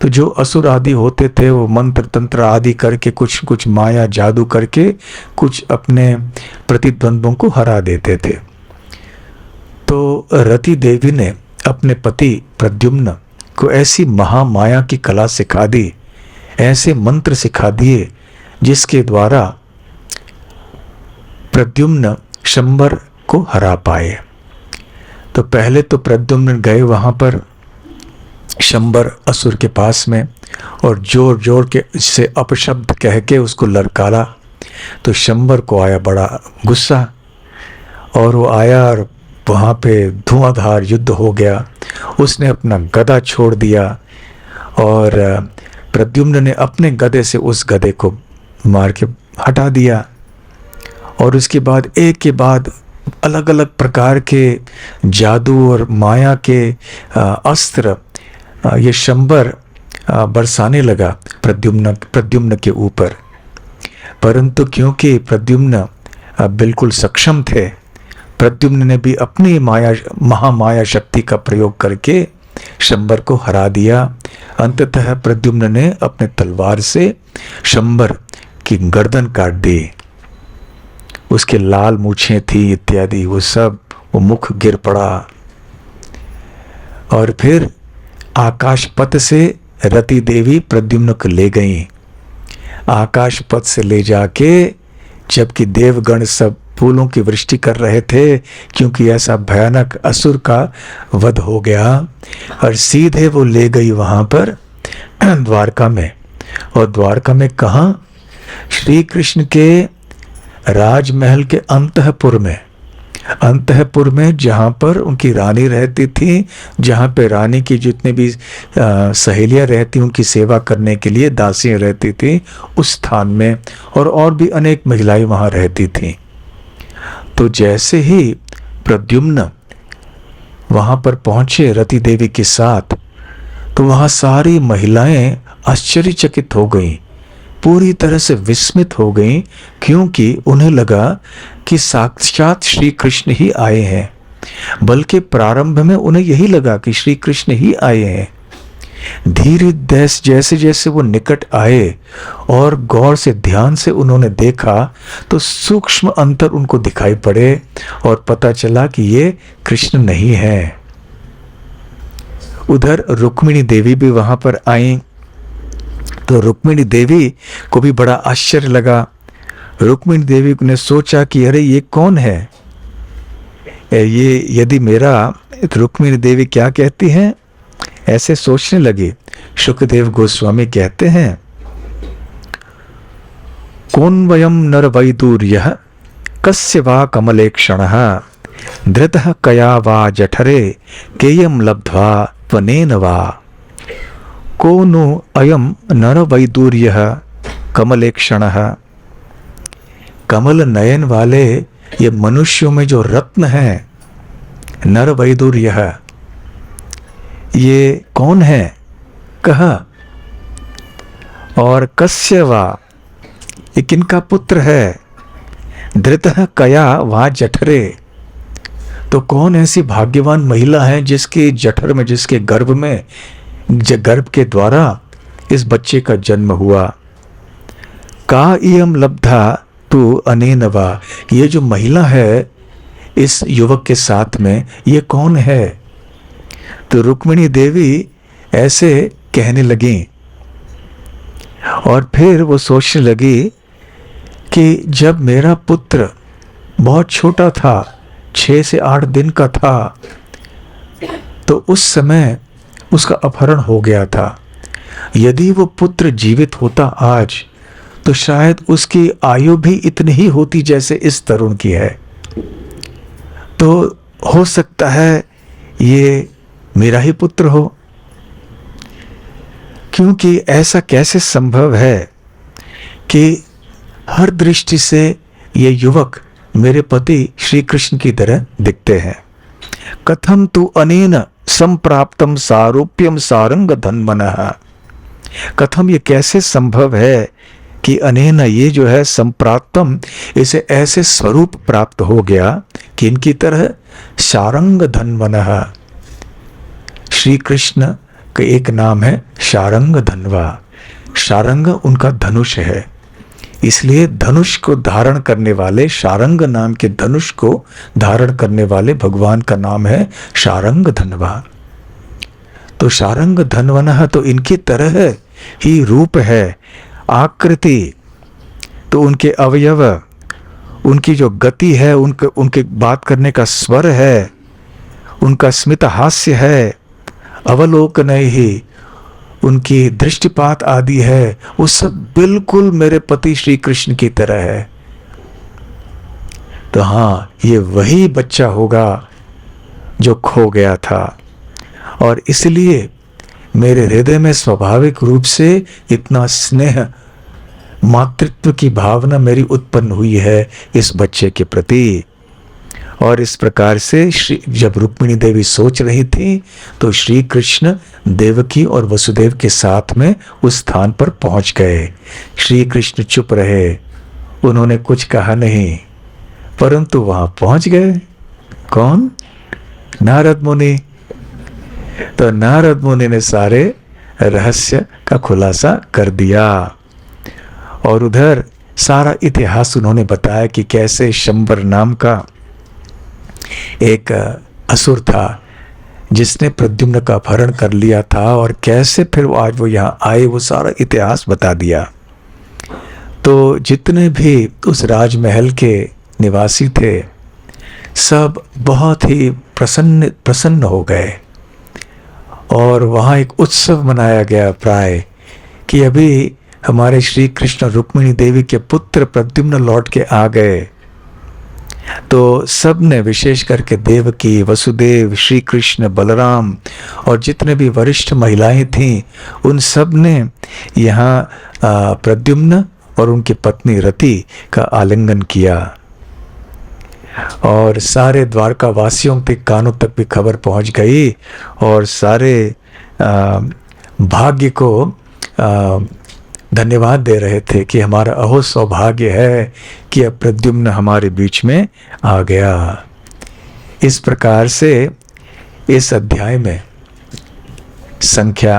Speaker 1: तो जो असुर आदि होते थे वो मंत्र तंत्र आदि करके कुछ कुछ माया जादू करके कुछ अपने प्रतिद्वंद्वों को हरा देते थे। तो रति देवी ने अपने पति प्रद्युम्न को ऐसी महामाया की कला सिखा दी, ऐसे मंत्र सिखा दिए जिसके द्वारा प्रद्युम्न शंबर को हरा पाए। तो पहले तो प्रद्युम्न गए वहां पर शंबर असुर के पास में और जोर जोर के से अपशब्द कह के उसको ललकारा। तो शंबर को आया बड़ा गुस्सा और वो आया और वहाँ पे धुआंधार युद्ध हो गया। उसने अपना गदा छोड़ दिया और प्रद्युम्न ने अपने गदे से उस गदे को मार के हटा दिया। और उसके बाद एक के बाद अलग अलग प्रकार के जादू और माया के अस्त्र ये शंबर बरसाने लगा प्रद्युम्न के ऊपर। परंतु क्योंकि प्रद्युम्न बिल्कुल सक्षम थे, प्रद्युम्न ने भी अपनी महामाया शक्ति का प्रयोग करके शंबर को हरा दिया। अंततः प्रद्युम्न ने अपने तलवार से शंबर की गर्दन काट दी। उसके लाल मूछें थी इत्यादि, वो मुख गिर पड़ा। और फिर आकाश पथ से रति देवी प्रद्युम्न को ले गई। आकाश पथ से ले जाके जबकि देवगण सब फूलों की वृष्टि कर रहे थे क्योंकि ऐसा भयानक असुर का वध हो गया, और सीधे वो ले गई वहां पर द्वारका में। और द्वारका में कहाँ? श्री कृष्ण के राजमहल के अंतःपुर में जहाँ पर उनकी रानी रहती थी, जहाँ पे रानी की जितने भी सहेलियाँ रहती उनकी सेवा करने के लिए दासियाँ रहती थी उस स्थान में, और भी अनेक महिलाएं वहाँ रहती थीं। तो जैसे ही प्रद्युम्न वहाँ पर पहुँचे रति देवी के साथ, तो वहाँ सारी महिलाएं आश्चर्यचकित हो गईं, पूरी तरह से विस्मित हो गईं, क्योंकि उन्हें लगा कि साक्षात श्री कृष्ण ही आए हैं। बल्कि प्रारंभ में उन्हें यही लगा कि श्री कृष्ण ही आए हैं। धीरे जैसे जैसे वो निकट आए और गौर से ध्यान से उन्होंने देखा तो सूक्ष्म अंतर उनको दिखाई पड़े और पता चला कि ये कृष्ण नहीं है। उधर रुक्मिणी देवी भी वहां पर आई। तो रुक्मिणी देवी को भी बड़ा आश्चर्य लगा। रुक्मिणी देवी ने सोचा कि अरे ये कौन है, ये यदि मेरा, रुक्मिणी देवी क्या कहती हैं, ऐसे सोचने लगे। शुकदेव गोस्वामी कहते हैं, कौन वयम नर वैदूर्यः कस्य वा कमलेक्षणः धृतः कया वा जठरे केयम लब्ध्वा त्वनेन वा। को नु अयम नर वैदूर्यः कमलेक्षणः। कमल नयन वाले ये मनुष्यों में जो रत्न है, नर वैदूर्यः, ये कौन है? कहा। और कस्य वा, ये किनका पुत्र है? धृतः कया वा जठरे। तो कौन ऐसी भाग्यवान महिला है जिसके जठर में, जिसके गर्भ में, गर्भ के द्वारा इस बच्चे का जन्म हुआ। का इयम लब्धा तु अनेन वा, ये जो महिला है इस युवक के साथ में, ये कौन है? तो रुक्मिणी देवी ऐसे कहने लगी और फिर वो सोचने लगी कि जब मेरा पुत्र बहुत छोटा था, 6 से 8 दिन का था, तो उस समय उसका अपहरण हो गया था। यदि वो पुत्र जीवित होता आज, तो शायद उसकी आयु भी इतनी ही होती जैसे इस तरुण की है। तो हो सकता है ये मेरा ही पुत्र हो, क्योंकि ऐसा कैसे संभव है कि हर दृष्टि से ये युवक मेरे पति श्री कृष्ण की तरह दिखते हैं। कथम तु अनेन संप्राप्तम सारूप्यम सारंग धन्मनः। कथम ये कैसे संभव है कि अनेन, ये जो है संप्राप्तम, इसे ऐसे स्वरूप प्राप्त हो गया कि इनकी तरह सारंग धन्मनः, श्री कृष्ण का एक नाम है शारंग धन्वा। शारंग उनका धनुष है, इसलिए धनुष को धारण करने वाले, शारंग नाम के धनुष को धारण करने वाले भगवान का नाम है शारंग धन्वा। तो शारंग धन्वनः तो इनकी तरह ही रूप है, आकृति, तो उनके अवयव, उनकी जो गति है, उनके बात करने का स्वर है, उनका स्मित हास्य है, अवलोकन ही, उनकी दृष्टिपात आदि है, वो सब बिल्कुल मेरे पति श्री कृष्ण की तरह है। तो हाँ, ये वही बच्चा होगा जो खो गया था, और इसलिए मेरे हृदय में स्वाभाविक रूप से इतना स्नेह, मातृत्व की भावना मेरी उत्पन्न हुई है इस बच्चे के प्रति। और इस प्रकार से जब रुक्मिणी देवी सोच रही थी तो श्री कृष्ण देवकी और वसुदेव के साथ में उस स्थान पर पहुंच गए। श्री कृष्ण चुप रहे, उन्होंने कुछ कहा नहीं, परंतु वहां पहुंच गए। कौन? नारद मुनि। तो नारद मुनि ने सारे रहस्य का खुलासा कर दिया, और उधर सारा इतिहास उन्होंने बताया कि कैसे शंबर नाम का एक असुर था जिसने प्रद्युम्न का अपहरण कर लिया था, और कैसे फिर आज वो यहाँ आए, वो सारा इतिहास बता दिया। तो जितने भी उस राजमहल के निवासी थे सब बहुत ही प्रसन्न हो गए, और वहाँ एक उत्सव मनाया गया प्राय कि अभी हमारे श्री कृष्ण रुक्मिणी देवी के पुत्र प्रद्युम्न लौट के आ गए। तो सब ने, विशेष करके देवकी, वसुदेव, श्री कृष्ण, बलराम और जितने भी वरिष्ठ महिलाएं थीं, उन सब ने यहाँ प्रद्युम्न और उनकी पत्नी रति का आलिंगन किया, और सारे द्वारका वासियों के कानों तक भी खबर पहुंच गई, और सारे भाग्य को धन्यवाद दे रहे थे कि हमारा अहो सौभाग्य है कि अब प्रद्युम्न हमारे बीच में आ गया। इस प्रकार से इस अध्याय में संख्या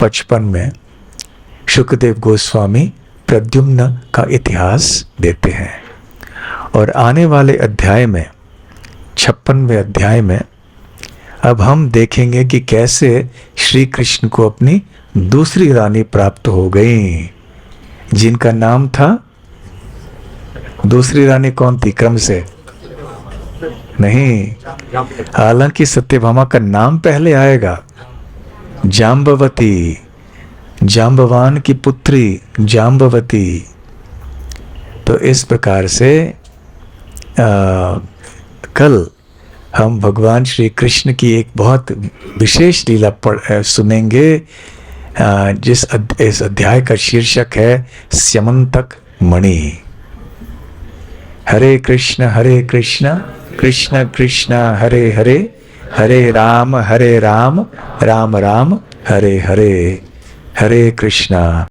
Speaker 1: 55 में शुकदेव गोस्वामी प्रद्युम्न का इतिहास देते हैं, और आने वाले अध्याय में 56वें अध्याय में अब हम देखेंगे कि कैसे श्री कृष्ण को अपनी दूसरी रानी प्राप्त हो गई, जिनका नाम था, दूसरी रानी कौन थी? क्रम से नहीं, हालांकि सत्यभामा का नाम पहले आएगा, जाम्बवती, जाम्बवान की पुत्री जाम्बवती। तो इस प्रकार से कल हम भगवान श्री कृष्ण की एक बहुत विशेष लीला सुनेंगे, इस अध्याय का शीर्षक है स्यमंतक मणि। हरे कृष्ण कृष्ण कृष्ण हरे हरे, हरे राम राम राम हरे हरे, हरे कृष्णा।